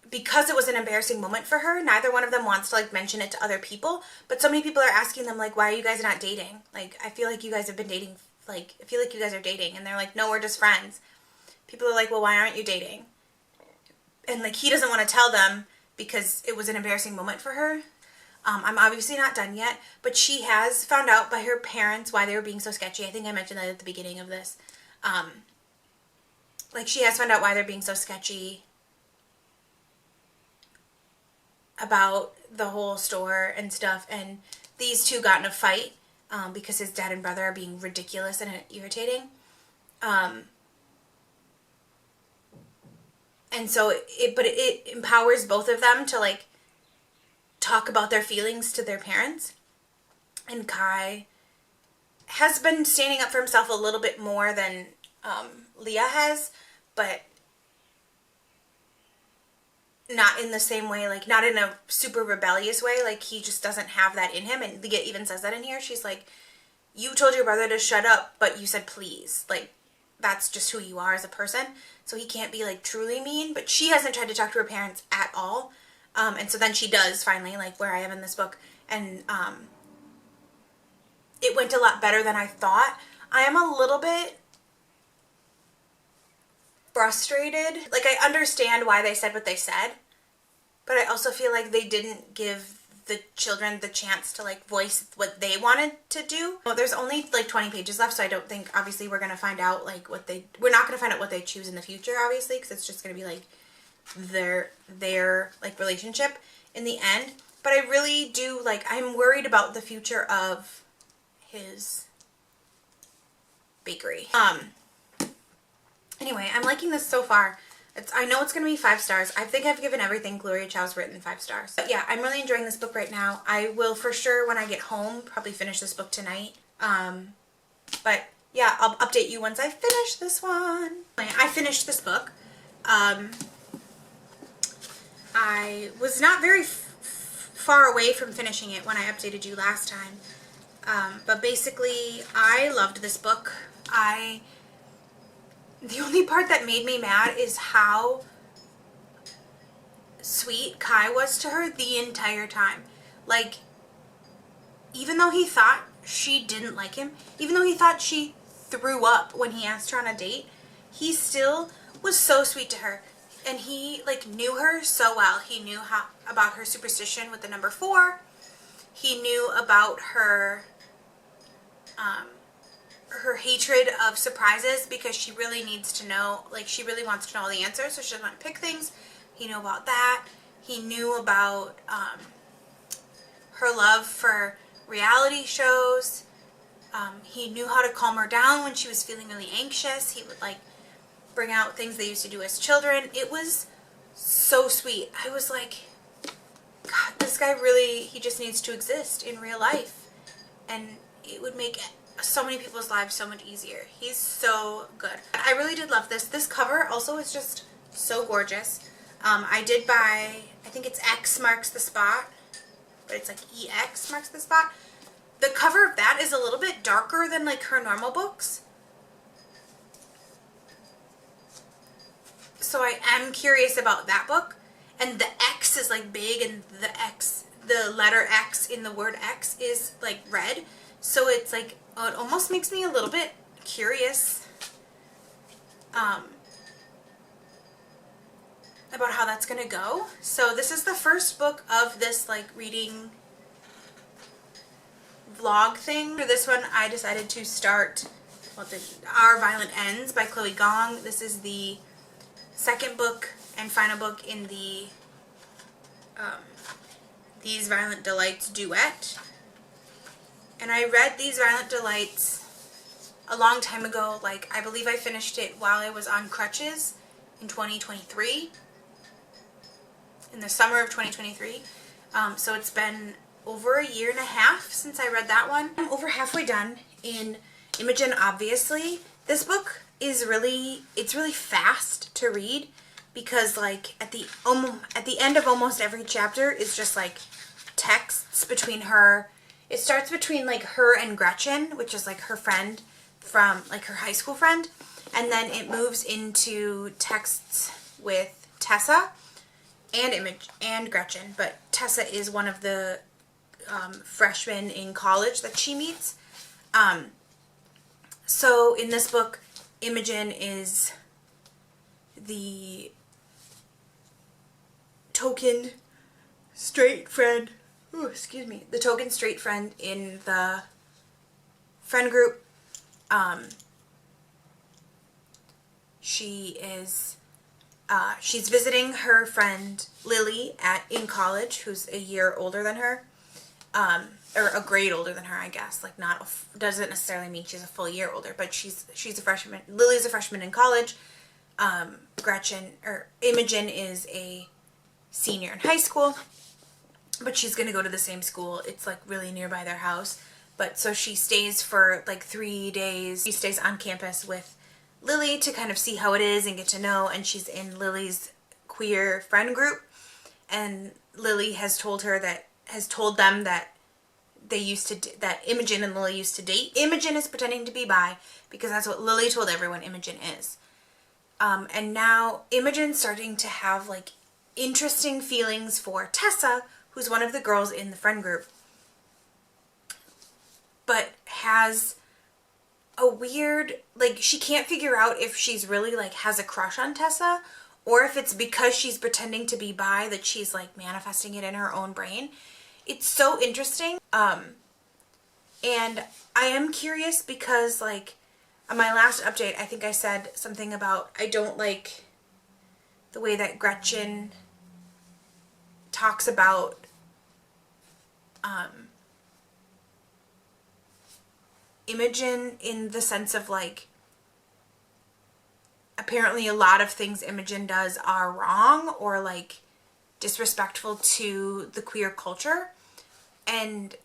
because it was an embarrassing moment for her, neither one of them wants to like mention it to other people, but so many people are asking them, like, why are you guys not dating? Like, I feel like you guys have been dating, like, I feel like you guys are dating. And they're like, no, we're just friends. People are like, well, why aren't you dating? And like, he doesn't want to tell them because it was an embarrassing moment for her. I'm obviously not done yet, but she has found out by her parents why they were being so sketchy. I think I mentioned that at the beginning of this. Like, she has found out why they're being so sketchy about the whole store and stuff, and these two got in a fight because his dad and brother are being ridiculous and irritating. And so it empowers both of them to like talk about their feelings to their parents. And Kai has been standing up for himself a little bit more than Leah has, but not in the same way, like, not in a super rebellious way. Like, he just doesn't have that in him. And Leah even says that in here. She's like, you told your brother to shut up, but you said please. Like, that's just who you are as a person. So he can't be like truly mean. But she hasn't tried to talk to her parents at all. And so then she does finally, like where I am in this book. And it went a lot better than I thought. I am a little bit frustrated. Like, I understand why they said what they said, but I also feel like they didn't give the children the chance to like voice what they wanted to do. Well, there's only like 20 pages left, so I don't think obviously we're gonna find out like we're not gonna find out what they choose in the future, obviously, because it's just gonna be like their like relationship in the end. But I really do like, I'm worried about the future of his bakery. Anyway, I'm liking this so far. I know it's going to be 5 stars. I think I've given everything Gloria Chow's written 5 stars. But yeah, I'm really enjoying this book right now. I will for sure, when I get home, probably finish this book tonight. But yeah, I'll update you once I finish this one. I finished this book. I was not very far away from finishing it when I updated you last time. But basically, I loved this book. The only part that made me mad is how sweet Kai was to her the entire time. Like, even though he thought she didn't like him, even though he thought she threw up when he asked her on a date, he still was so sweet to her. And he, like, knew her so well. He knew about her superstition with the number 4. He knew about her hatred of surprises, because she really needs to know, like, she really wants to know all the answers, so she doesn't want to pick things. He knew about that. He knew about her love for reality shows. He knew how to calm her down when she was feeling really anxious. He would, like, bring out things they used to do as children. It was so sweet. I was like, God, this guy really, he just needs to exist in real life, and it would make so many people's lives so much easier. He's so good. I really did love this. This cover also is just so gorgeous. I did buy, I think it's X marks the spot, but it's like EX marks the spot. The cover of that is a little bit darker than like her normal books. So I am curious about that book. And the X is like big, and the letter X in the word X is like red. So it's like, it almost makes me a little bit curious about how that's going to go. So this is the first book of this like reading vlog thing. For this one, I decided to start Our Violent Ends by Chloe Gong. This is the second book and final book in the These Violent Delights duet. And I read These Violent Delights a long time ago. Like, I believe I finished it while I was on crutches in 2023. In the summer of 2023. So it's been over a year and a half since I read that one. I'm over halfway done in Imogen, obviously. This book is really fast to read, because like at the end of almost every chapter is just like texts between her. It starts between like her and Gretchen, which is like her friend from like her high school friend, and then it moves into texts with Tessa and Gretchen, but Tessa is one of the freshmen in college that she meets. So in this book, Imogen is the token straight friend. Ooh, excuse me. The token straight friend in the friend group. She's visiting her friend Lily in college, who's a year older than her, or a grade older than her, I guess. Like, doesn't necessarily mean she's a full year older, but she's a freshman. Lily's a freshman in college. Imogen is a senior in high school, but she's gonna go to the same school. It's like really nearby their house. But so she stays for like 3 days. She stays on campus with Lily to kind of see how it is and get to know, and she's in Lily's queer friend group, and Lily has told them that that Imogen and Lily used to date. Imogen is pretending to be bi because that's what Lily told everyone Imogen is. And now Imogen's starting to have like interesting feelings for Tessa, who's one of the girls in the friend group, but has a weird, like, she can't figure out if she's really, like, has a crush on Tessa, or if it's because she's pretending to be bi that she's, like, manifesting it in her own brain. It's so interesting. And I am curious because, like, on my last update, I think I said something about I don't like the way that Gretchen talks about Imogen, in the sense of, like, apparently a lot of things Imogen does are wrong or, like, disrespectful to the queer culture. And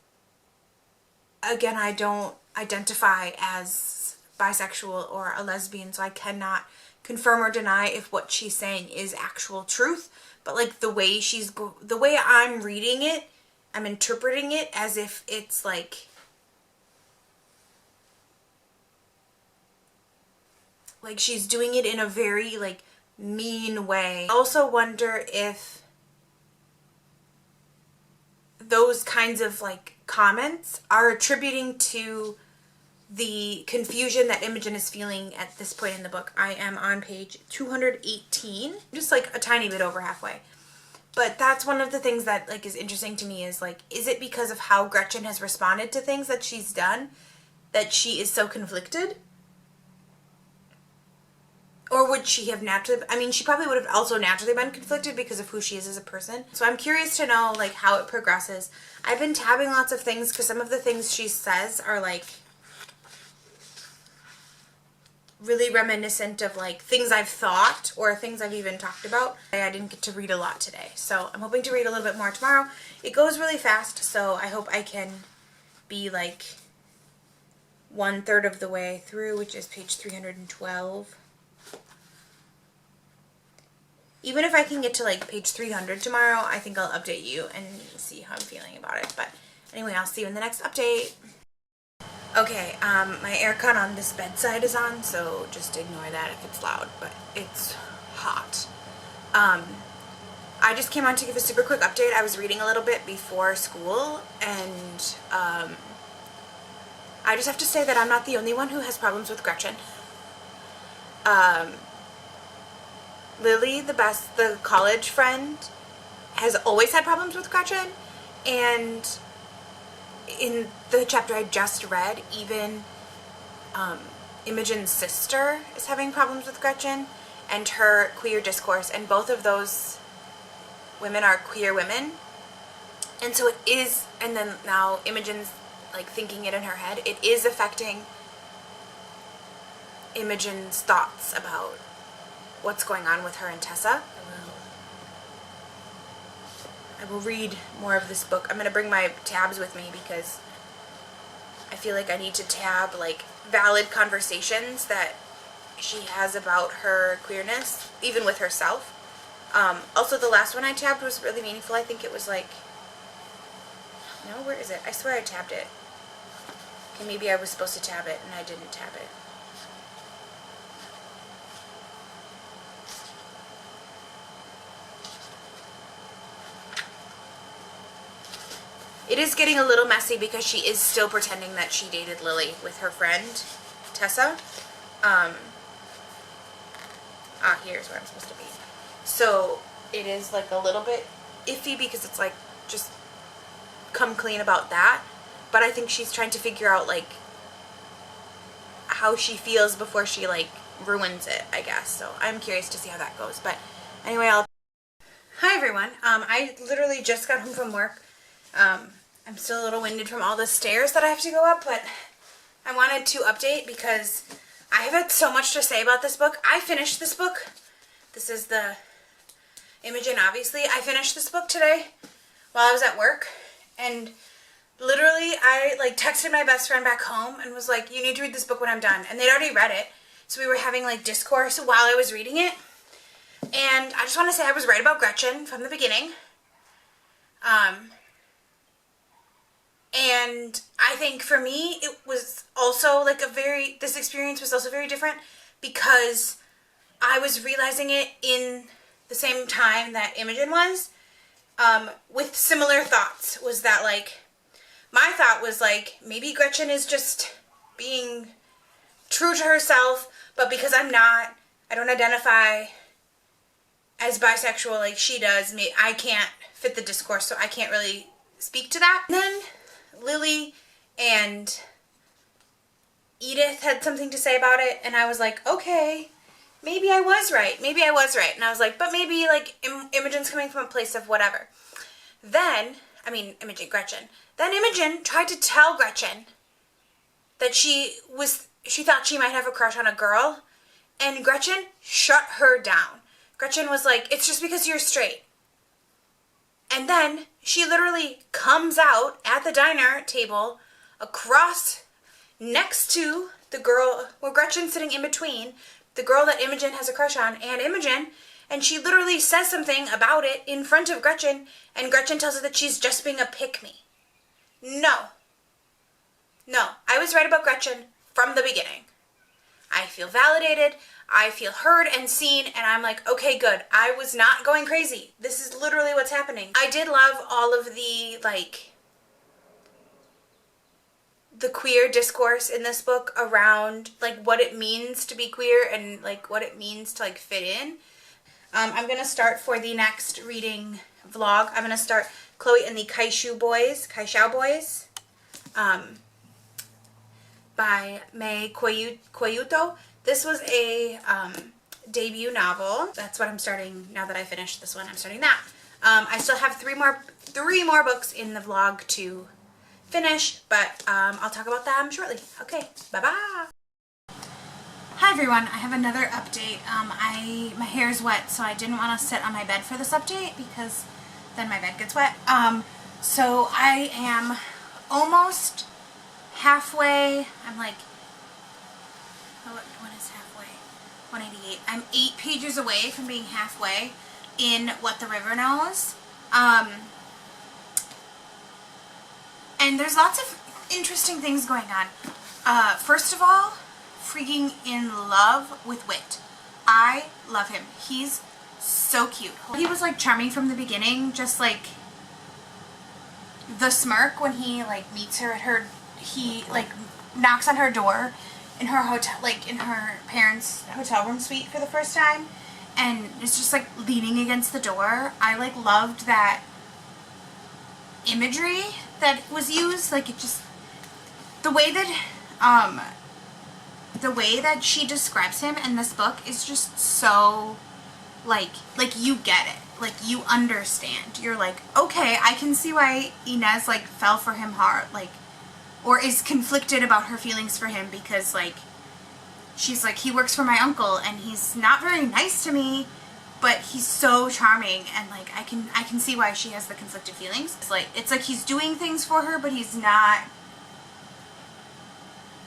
again, I don't identify as bisexual or a lesbian, so I cannot confirm or deny if what she's saying is actual truth. But, like, the way the way I'm reading it, I'm interpreting it as if it's, like she's doing it in a very, like, mean way. I also wonder if those kinds of, like, comments are attributing to the confusion that Imogen is feeling at this point in the book. I am on page 218, just, like, a tiny bit over halfway. But that's one of the things that, like, is interesting to me is, like, is it because of how Gretchen has responded to things that she's done that she is so conflicted? Or would she have naturally, I mean, she probably would have also naturally been conflicted because of who she is as a person. So I'm curious to know, like, how it progresses. I've been tabbing lots of things because some of the things she says are, like, really reminiscent of, like, things I've thought or things I've even talked about. I didn't get to read a lot today, so I'm hoping to read a little bit more tomorrow. It goes really fast, so I hope I can be, like, 1/3 of the way through, which is page 312. Even if I can get to, like, page 300 tomorrow, I think I'll update you and see how I'm feeling about it. But anyway, I'll see you in the next update. Okay, my aircon on this bedside is on, so just ignore that if it's loud, but it's hot. I just came on to give a super quick update. I was reading a little bit before school, and I just have to say that I'm not the only one who has problems with Gretchen. Lily, the college friend, has always had problems with Gretchen, and in the chapter I just read, even Imogen's sister is having problems with Gretchen and her queer discourse, and both of those women are queer women, and so it is, and then now Imogen's, like, thinking it in her head, it is affecting Imogen's thoughts about what's going on with her and Tessa. I will read more of this book. I'm going to bring my tabs with me because I feel like I need to tab, like, valid conversations that she has about her queerness, even with herself. Also, the last one I tabbed was really meaningful. I think it was, like, no, where is it? I swear I tabbed it. Okay, maybe I was supposed to tab it and I didn't tab it. It is getting a little messy because she is still pretending that she dated Lily with her friend, Tessa. Here's where I'm supposed to be. So it is, like, a little bit iffy because it's, like, just come clean about that. But I think she's trying to figure out, like, how she feels before she, like, ruins it, I guess. So I'm curious to see how that goes. But anyway, Hi, everyone. I literally just got home from work. I'm still a little winded from all the stairs that I have to go up, but I wanted to update because I have had so much to say about this book. I finished this book. This is the Imogen, obviously. I finished this book today while I was at work, and literally I, like, texted my best friend back home and was like, you need to read this book when I'm done. And they'd already read it, so we were having, like, discourse while I was reading it. And I just want to say I was right about Gretchen from the beginning. And I think for me, it was also, like, this experience was also very different because I was realizing it in the same time that Imogen was, with similar thoughts. Was that, like, my thought was, like, maybe Gretchen is just being true to herself, but because I'm not, I don't identify as bisexual like she does, I can't fit the discourse, so I can't really speak to that. And then Lily and Edith had something to say about it, and I was like, okay, maybe I was right. Maybe I was right. And I was like, but maybe, like, Imogen's coming from a place of whatever. Then, Gretchen. Then Imogen tried to tell Gretchen that she thought she might have a crush on a girl, and Gretchen shut her down. Gretchen was like, it's just because you're straight. And then she literally comes out at the diner table across next to the girl, well, Gretchen's sitting in between the girl that Imogen has a crush on and Imogen, and she literally says something about it in front of Gretchen, and Gretchen tells her that she's just being a pick-me. No, I was right about Gretchen from the beginning. I feel validated, I feel heard and seen, and I'm like, okay, good. I was not going crazy. This is literally what's happening. I did love all of the, like, the queer discourse in this book around, like, what it means to be queer and, like, what it means to, like, fit in. I'm going to start for the next reading vlog. I'm going to start Chloe and the Kaishao Boys by May Koyuto. This was a debut novel. That's what I'm starting now that I finished this one. I'm starting that. I still have three more books in the vlog to finish, but I'll talk about them shortly. Okay, bye-bye. Hi everyone, I have another update. My hair is wet, so I didn't want to sit on my bed for this update because then my bed gets wet. So I am almost halfway. I'm like, what is halfway? 188. I'm 8 pages away from being halfway in What the River Knows. And there's lots of interesting things going on. First of all, freaking in love with Wit. I love him. He's so cute. He was like charming from the beginning, just like the smirk when he like meets her at her, he like knocks on her door in her hotel, like in her parents' hotel room suite for the first time, and is just like leaning against the door. I like loved that imagery that was used, like it just, the way that she describes him in this book is just so like you get it, like you understand. You're like, okay, I can see why Inez like fell for him hard, like, or is conflicted about her feelings for him, because like she's like, he works for my uncle and he's not very nice to me, but he's so charming, and like I can see why she has the conflicted feelings. It's like he's doing things for her, but he's not.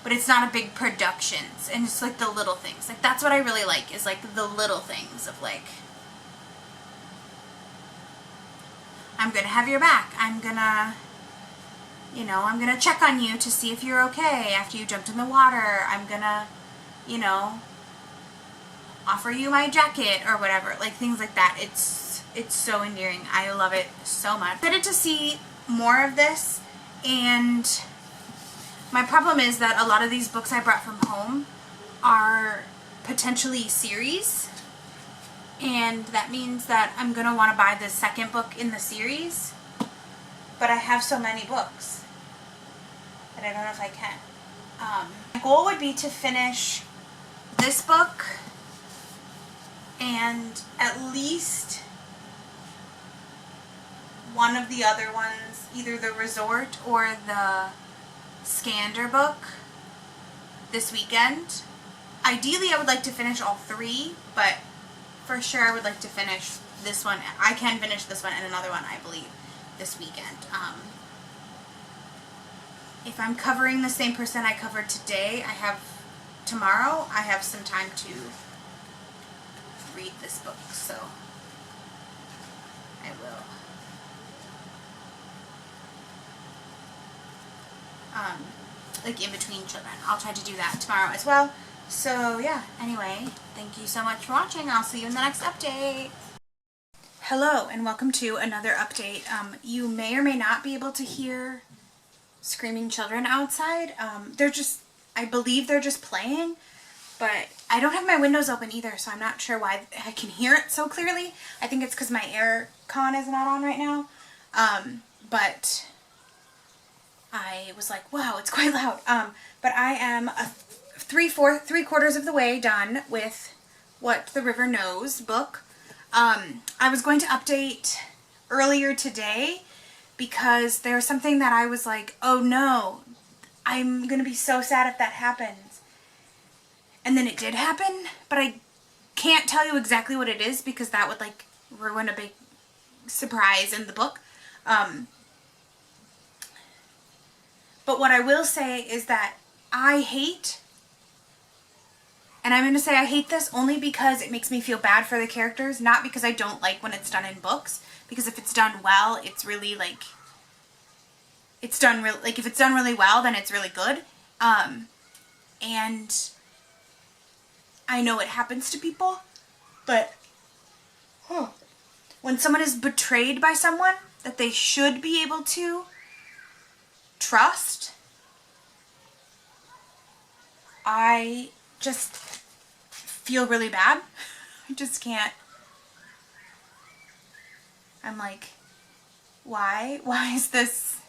But it's not a big productions, and it's like the little things. Like that's what I really like, is like the little things of like, I'm gonna have your back. I'm gonna check on you to see if you're okay after you jumped in the water. I'm gonna, offer you my jacket or whatever, like things like that. It's so endearing. I love it so much. I'm excited to see more of this, and my problem is that a lot of these books I brought from home are potentially series, and that means that I'm gonna want to buy the second book in the series, but I have so many books that I don't know if I can. My goal would be to finish this book and at least one of the other ones, either the Resort or the Skandar book, this weekend. Ideally I would like to finish all 3, but for sure I would like to finish this one. I can finish this one and another one, I believe, this weekend. If I'm covering the same person I covered today, tomorrow I have some time to read this book, so I will. Like in between children. I'll try to do that tomorrow as well. So yeah, anyway, thank you so much for watching. I'll see you in the next update. Hello and welcome to another update. You may or may not be able to hear screaming children outside. They're just I believe they're just playing, but I don't have my windows open either, so I'm not sure why I can hear it so clearly. I think it's because my air con is not on right now. But I was like, wow, it's quite loud. But I am three quarters of the way done with What the River Knows book. I was going to update earlier today because there was something that I was like, oh no, I'm going to be so sad if that happens. And then it did happen, but I can't tell you exactly what it is because that would like ruin a big surprise in the book. But what I will say is that I hate, and I'm going to say I hate this only because it makes me feel bad for the characters, not because I don't like when it's done in books, because if it's done well, it's really like, if it's done really well, then it's really good. And I know it happens to people, but when someone is betrayed by someone that they should be able to trust, I just feel really bad. I just can't. I'm like, why? Why is this?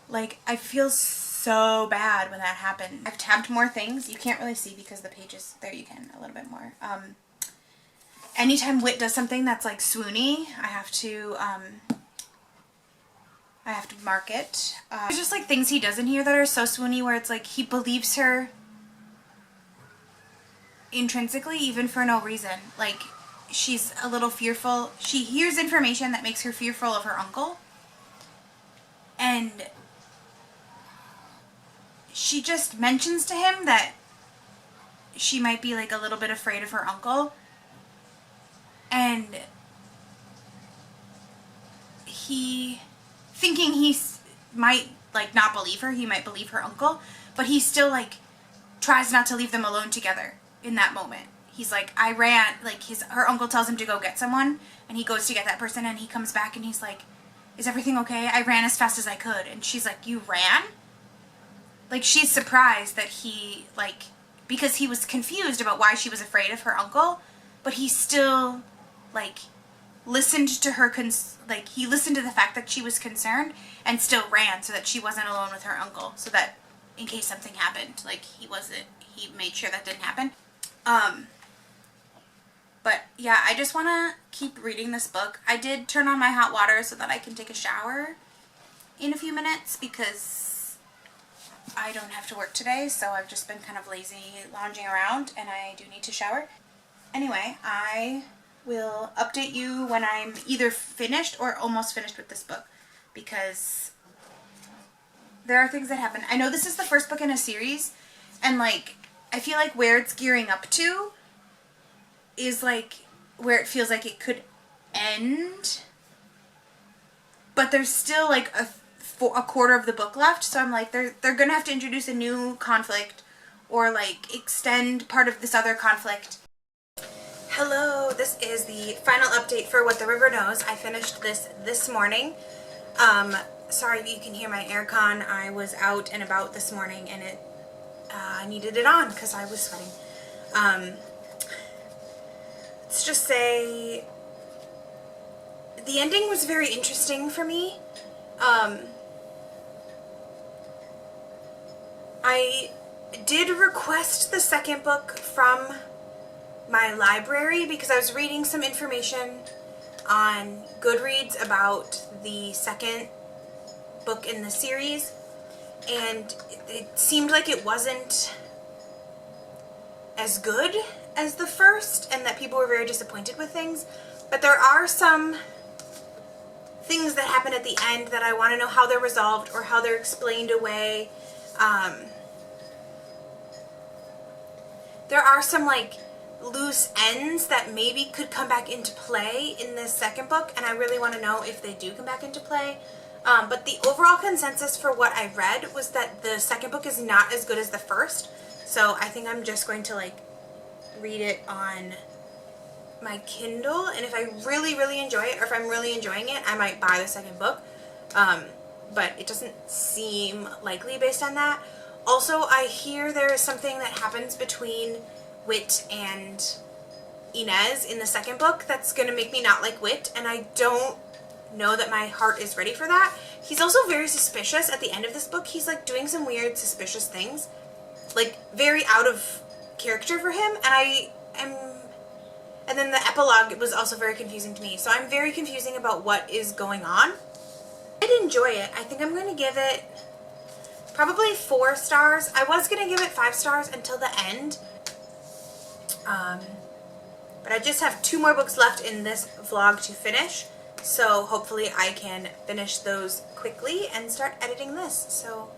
Like, I feel so bad when that happened. I've tabbed more things. You can't really see because the pages, there you can, a little bit more. Anytime Wit does something that's like swoony, I have to mark it. There's just like things he does in here that are so swoony where it's like he believes her intrinsically even for no reason. Like she's a little fearful. She hears information that makes her fearful of her uncle. And she just mentions to him that she might be like a little bit afraid of her uncle. And he, thinking he might like not believe her, he might believe her uncle, but he still like tries not to leave them alone together in that moment. He's like, I ran, like her uncle tells him to go get someone, and he goes to get that person, and he comes back and he's like, is everything okay? I ran as fast as I could. And she's like, you ran? Like she's surprised that he, like, because he was confused about why she was afraid of her uncle, but he still like listened to her, he listened to the fact that she was concerned and still ran so that she wasn't alone with her uncle, so that in case something happened, like he made sure that didn't happen. But yeah, I just want to keep reading this book. I did turn on my hot water so that I can take a shower in a few minutes because I don't have to work today, so I've just been kind of lazy lounging around and I do need to shower. Anyway, I will update you when I'm either finished or almost finished with this book because there are things that happen. I know this is the first book in a series, and like I feel like where it's gearing up to is like where it feels like it could end, but there's still like a quarter of the book left, so I'm like they're gonna have to introduce a new conflict or like extend part of this other conflict. Hello, this is the final update for What the River Knows. I finished this morning. Sorry if you can hear my aircon. I was out and about this morning and I needed it on because I was sweating. Let's just say the ending was very interesting for me. I did request the second book from my library because I was reading some information on Goodreads about the second book in the series, and it seemed like it wasn't as good as the first and that people were very disappointed with things, but there are some things that happen at the end that I want to know how they're resolved or how they're explained away. There are some like loose ends that maybe could come back into play in this second book, and I really want to know if they do come back into play. But the overall consensus for what I read was that the second book is not as good as the first, so I think I'm just going to like read it on my Kindle, and if I really, really enjoy it, or if I'm really enjoying it, I might buy the second book, but it doesn't seem likely based on that. Also, I hear there is something that happens between Wit and Inez in the second book that's going to make me not like Wit, and I don't know that my heart is ready for that. He's also very suspicious at the end of this book. He's like doing some weird suspicious things, like very out of character for him, and then the epilogue was also very confusing to me. So I'm very confusing about what is going on. I did enjoy it. I think I'm going to give it probably 4 stars. I was going to give it 5 stars until the end. But I just have 2 more books left in this vlog to finish. So hopefully I can finish those quickly and start editing this. So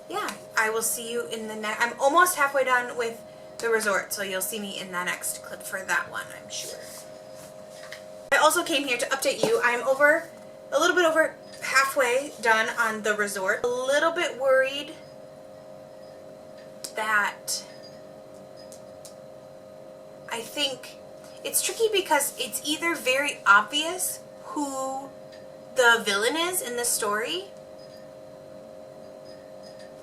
yeah, I will see you in the next. I'm almost halfway done with The Resort, so you'll see me in the next clip for that one, I'm sure. I also came here to update you. I'm a little bit over halfway done on The Resort. A little bit worried that I think it's tricky because it's either very obvious who the villain is in the story,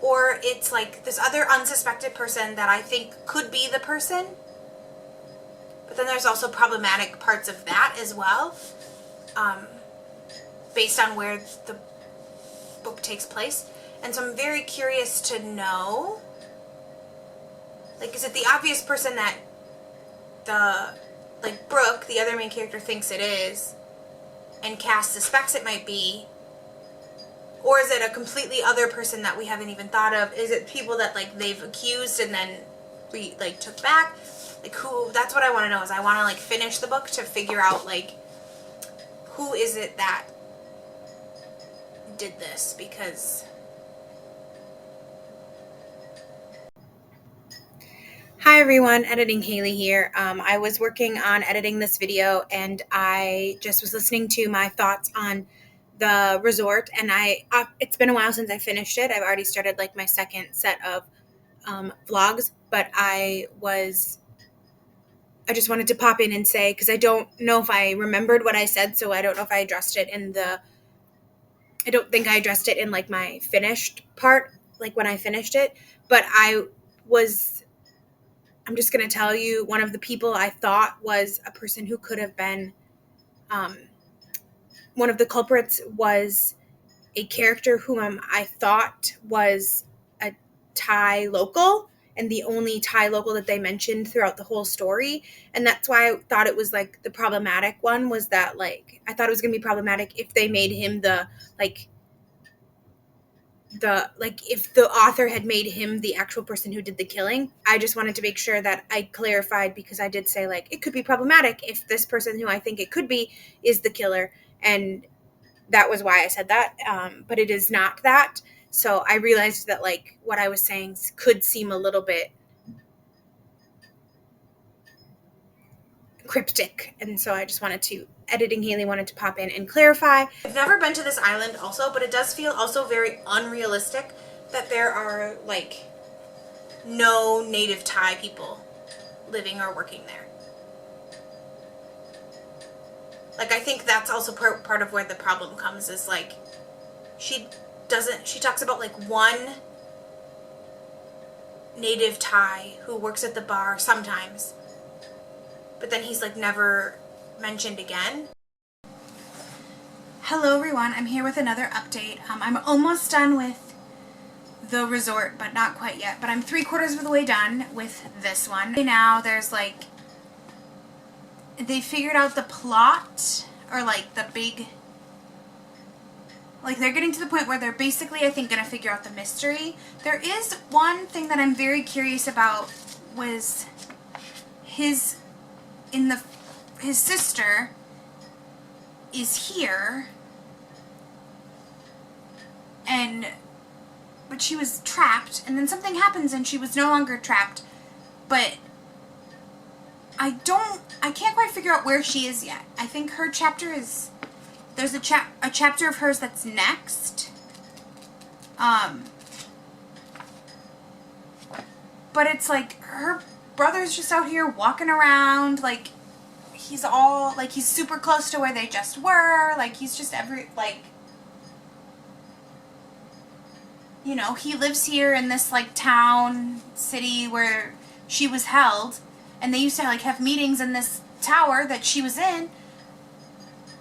or it's like this other unsuspected person that I think could be the person. But then there's also problematic parts of that as well, based on where the book takes place. And so I'm very curious to know, like, is it the obvious person that Brooke, the other main character, thinks it is, and Cass suspects it might be? Or is it a completely other person that we haven't even thought of? Is it people that, like, they've accused and then took back? Like, who? That's what I want to know. Is I want to, like, finish the book to figure out, like, who is it that did this? Because hi everyone, Editing Haley here. I was working on editing this video, and I just was listening to my thoughts on The Resort, and it's been a while since I finished it. I've already started like my second set of vlogs, but I just wanted to pop in and say, because I don't know if I remembered what I said, so I don't know if I addressed it I don't think I addressed it in like my finished part, like when I finished it, but I'm just going to tell you, one of the people I thought was a person who could have been, one of the culprits was a character whom I thought was a Thai local, and the only Thai local that they mentioned throughout the whole story. And that's why I thought it was like the problematic one, was that like, I thought it was going to be problematic if they made him if the author had made him the actual person who did the killing. I just wanted to make sure that I clarified, because I did say like, it could be problematic if this person who I think it could be is the killer. And that was why I said that. But it is not that. So I realized that like what I was saying could seem a little bit cryptic. And so I just Editing Haley wanted to pop in and clarify. I've never been to this island also, but it does feel also very unrealistic that there are like no native Thai people living or working there. Like, I think that's also part of where the problem comes, is like she talks about like one native Thai who works at the bar sometimes, but then he's like never mentioned again. Hello everyone, I'm here with another update. I'm almost done with The Resort, but not quite yet, but I'm 3/4 of the way done with this one. Now there's like, they figured out the plot, or like the big, like they're getting to the point where they're basically, I think, gonna figure out the mystery. There is one thing that I'm very curious about, was his sister is here, but she was trapped, and then something happens and she was no longer trapped, but I can't quite figure out where she is yet. I think her chapter is, there's a chapter of hers that's next, but it's like her brother's just out here walking around, like he's super close to where they just were, like he's just you know, he lives here in this like town, city where she was held, and they used to like have meetings in this tower that she was in,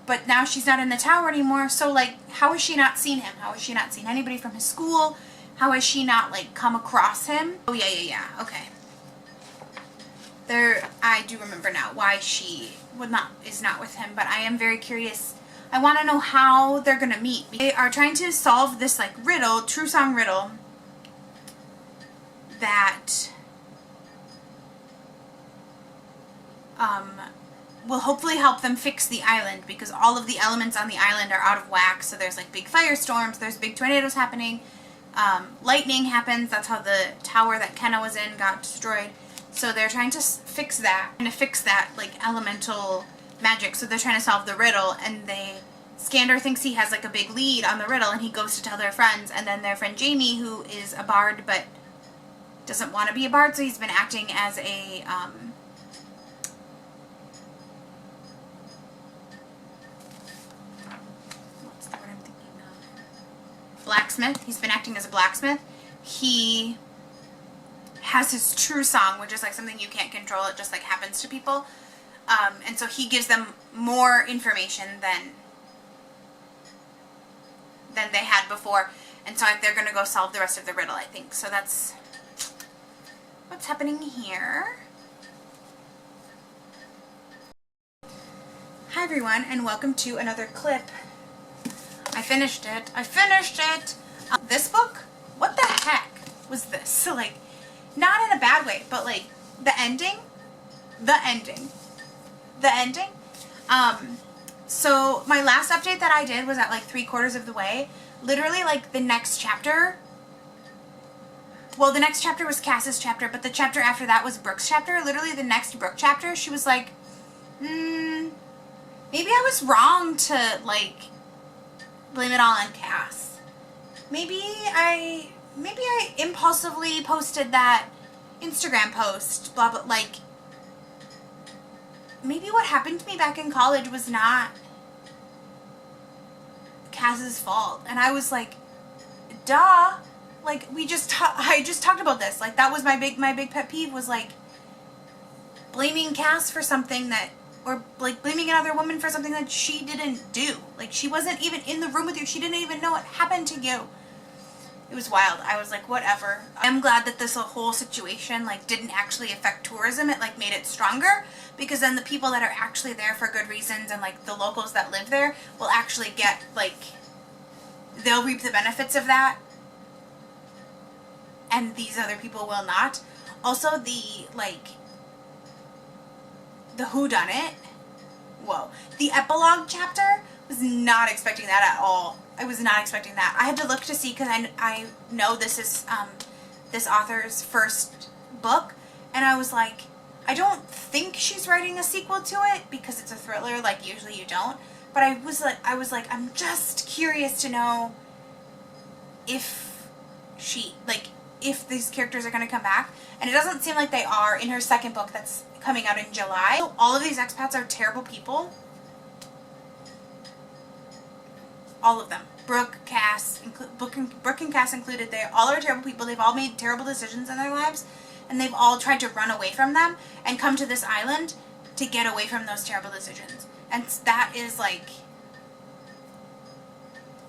but now she's not in the tower anymore. So like, how has she not seen him? How has she not seen anybody from his school? How has she not like come across him? Oh yeah, okay. There, I do remember now why she is not with him, but I am very curious. I want to know how they're gonna meet. They are trying to solve this like riddle, true song riddle, that will hopefully help them fix the island, because all of the elements on the island are out of whack. So there's like big firestorms, there's big tornadoes happening, lightning happens. That's how the tower that Kenna was in got destroyed. So they're trying to fix that, and to fix that like elemental magic. So they're trying to solve the riddle, and Skandar thinks he has like a big lead on the riddle, and he goes to tell their friends, and then their friend Jamie, who is a bard but doesn't want to be a bard, so he's been acting as a what's the word I'm thinking of? Blacksmith. He's been acting as a blacksmith. He has his true song, which is like something you can't control. It just like happens to people. And so he gives them more information than they had before. And so they're going to go solve the rest of the riddle, I think. So that's what's happening here. Hi everyone, and welcome to another clip. I finished it. This book, what the heck was this? So like, not in a bad way, but like the ending. So my last update that I did was at like 3/4 of the way. Literally like the next chapter. Well, the next chapter was Cass's chapter, but the chapter after that was Brooke's chapter. Literally the next Brooke chapter, she was like, maybe I was wrong to like blame it all on Cass. Maybe I impulsively posted that Instagram post, blah, blah, like, maybe what happened to me back in college was not Cass's fault. And I was like, duh. Like, I just talked about this. Like, that was my big pet peeve, was like blaming Cass for something that, or like blaming another woman for something that she didn't do. Like, she wasn't even in the room with you. She didn't even know what happened to you. It was wild. I was like, whatever. I'm glad that this whole situation like didn't actually affect tourism. It like made it stronger, because then the people that are actually there for good reasons, and like the locals that live there, will actually get like, they'll reap the benefits of that, and these other people will not. Also, the whodunit. Whoa. The epilogue chapter, was not expecting that at all. I was not expecting that. I had to look to see, because I know this is this author's first book, and I was like, I don't think she's writing a sequel to it, because it's a thriller, like usually you don't. But I was like, I'm just curious to know if if these characters are going to come back, and it doesn't seem like they are in her second book that's coming out in July. So all of these expats are terrible people. All of them. Brooke, Cass, Brooke and Cass included, they all are terrible people. They've all made terrible decisions in their lives, and they've all tried to run away from them and come to this island to get away from those terrible decisions. And that is like,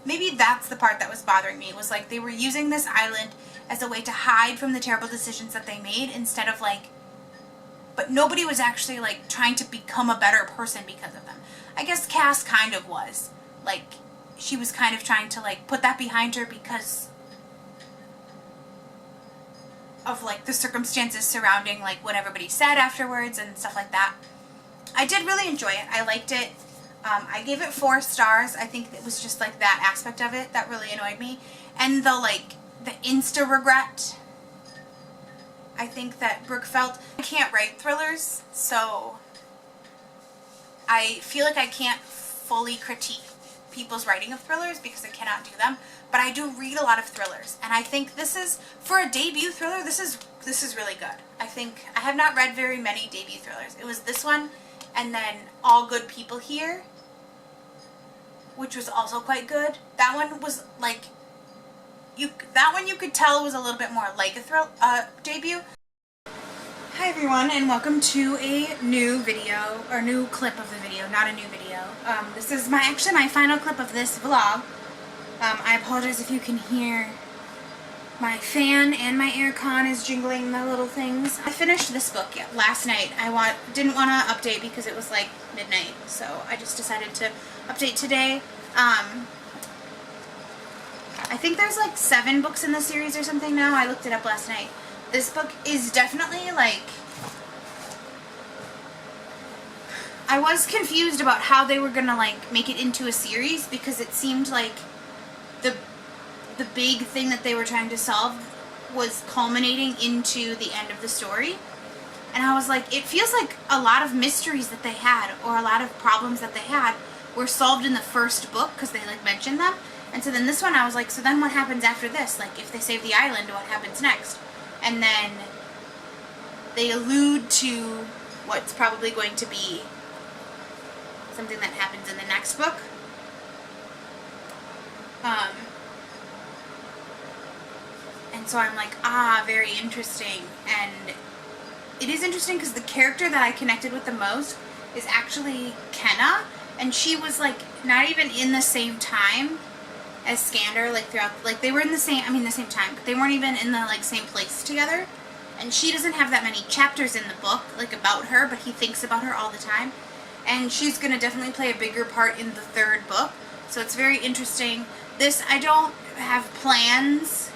maybe that's the part that was bothering me. It was like they were using this island as a way to hide from the terrible decisions that they made, instead of like, but nobody was actually like trying to become a better person because of them. I guess Cass kind of was. Like, she was kind of trying to like put that behind her because of like the circumstances surrounding like what everybody said afterwards and stuff like that. I did really enjoy it. I liked it. I gave it 4 stars. I think it was just like that aspect of it that really annoyed me. And the like, the insta regret, I think that Brooke felt. I can't write thrillers, so I feel like I can't fully critique people's writing of thrillers because I cannot do them, but I do read a lot of thrillers, and I think this is, for a debut thriller, this is really good. I think I have not read very many debut thrillers. It was this one, and then All Good People Here, which was also quite good. That one was like, that one you could tell was a little bit more like a debut. Hi everyone, and welcome to a new video, or new clip of the video, not a new video. This is actually my final clip of this vlog. I apologize if you can hear my fan and my aircon is jingling the little things. I finished this book last night. I didn't want to update because it was like midnight, so I just decided to update today. I think there's like 7 books in the series or something now. I looked it up last night. This book is definitely like... I was confused about how they were gonna like make it into a series because it seemed like the big thing that they were trying to solve was culminating into the end of the story. And I was like, it feels like a lot of mysteries that they had, or a lot of problems that they had, were solved in the first book because they like mentioned them. And so then this one I was like, so then what happens after this? Like if they save the island, what happens next? And then they allude to what's probably going to be something that happens in the next book. And so I'm like, very interesting. And it is interesting because the character that I connected with the most is actually Kenna. And she was like not even in the same time as Skandar, like throughout, like they were in the same time, but they weren't even in the like same place together. And she doesn't have that many chapters in the book like about her, but he thinks about her all the time. And she's gonna definitely play a bigger part in the 3rd book. So it's very interesting. This, I don't have plans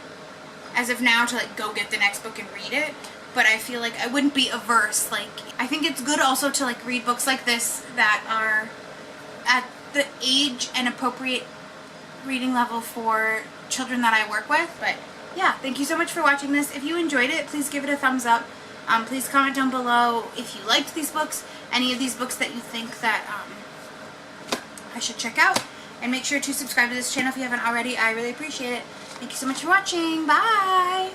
as of now to like go get the next book and read it, but I feel like I wouldn't be averse. Like, I think it's good also to like read books like this that are at the age and appropriate reading level for children that I work with. But yeah, thank you so much for watching this. If you enjoyed it, please give it a thumbs up. Please comment down below if you liked these books, any of these books that you think that I should check out. And make sure to subscribe to this channel if you haven't already. I really appreciate it. Thank you so much for watching. Bye!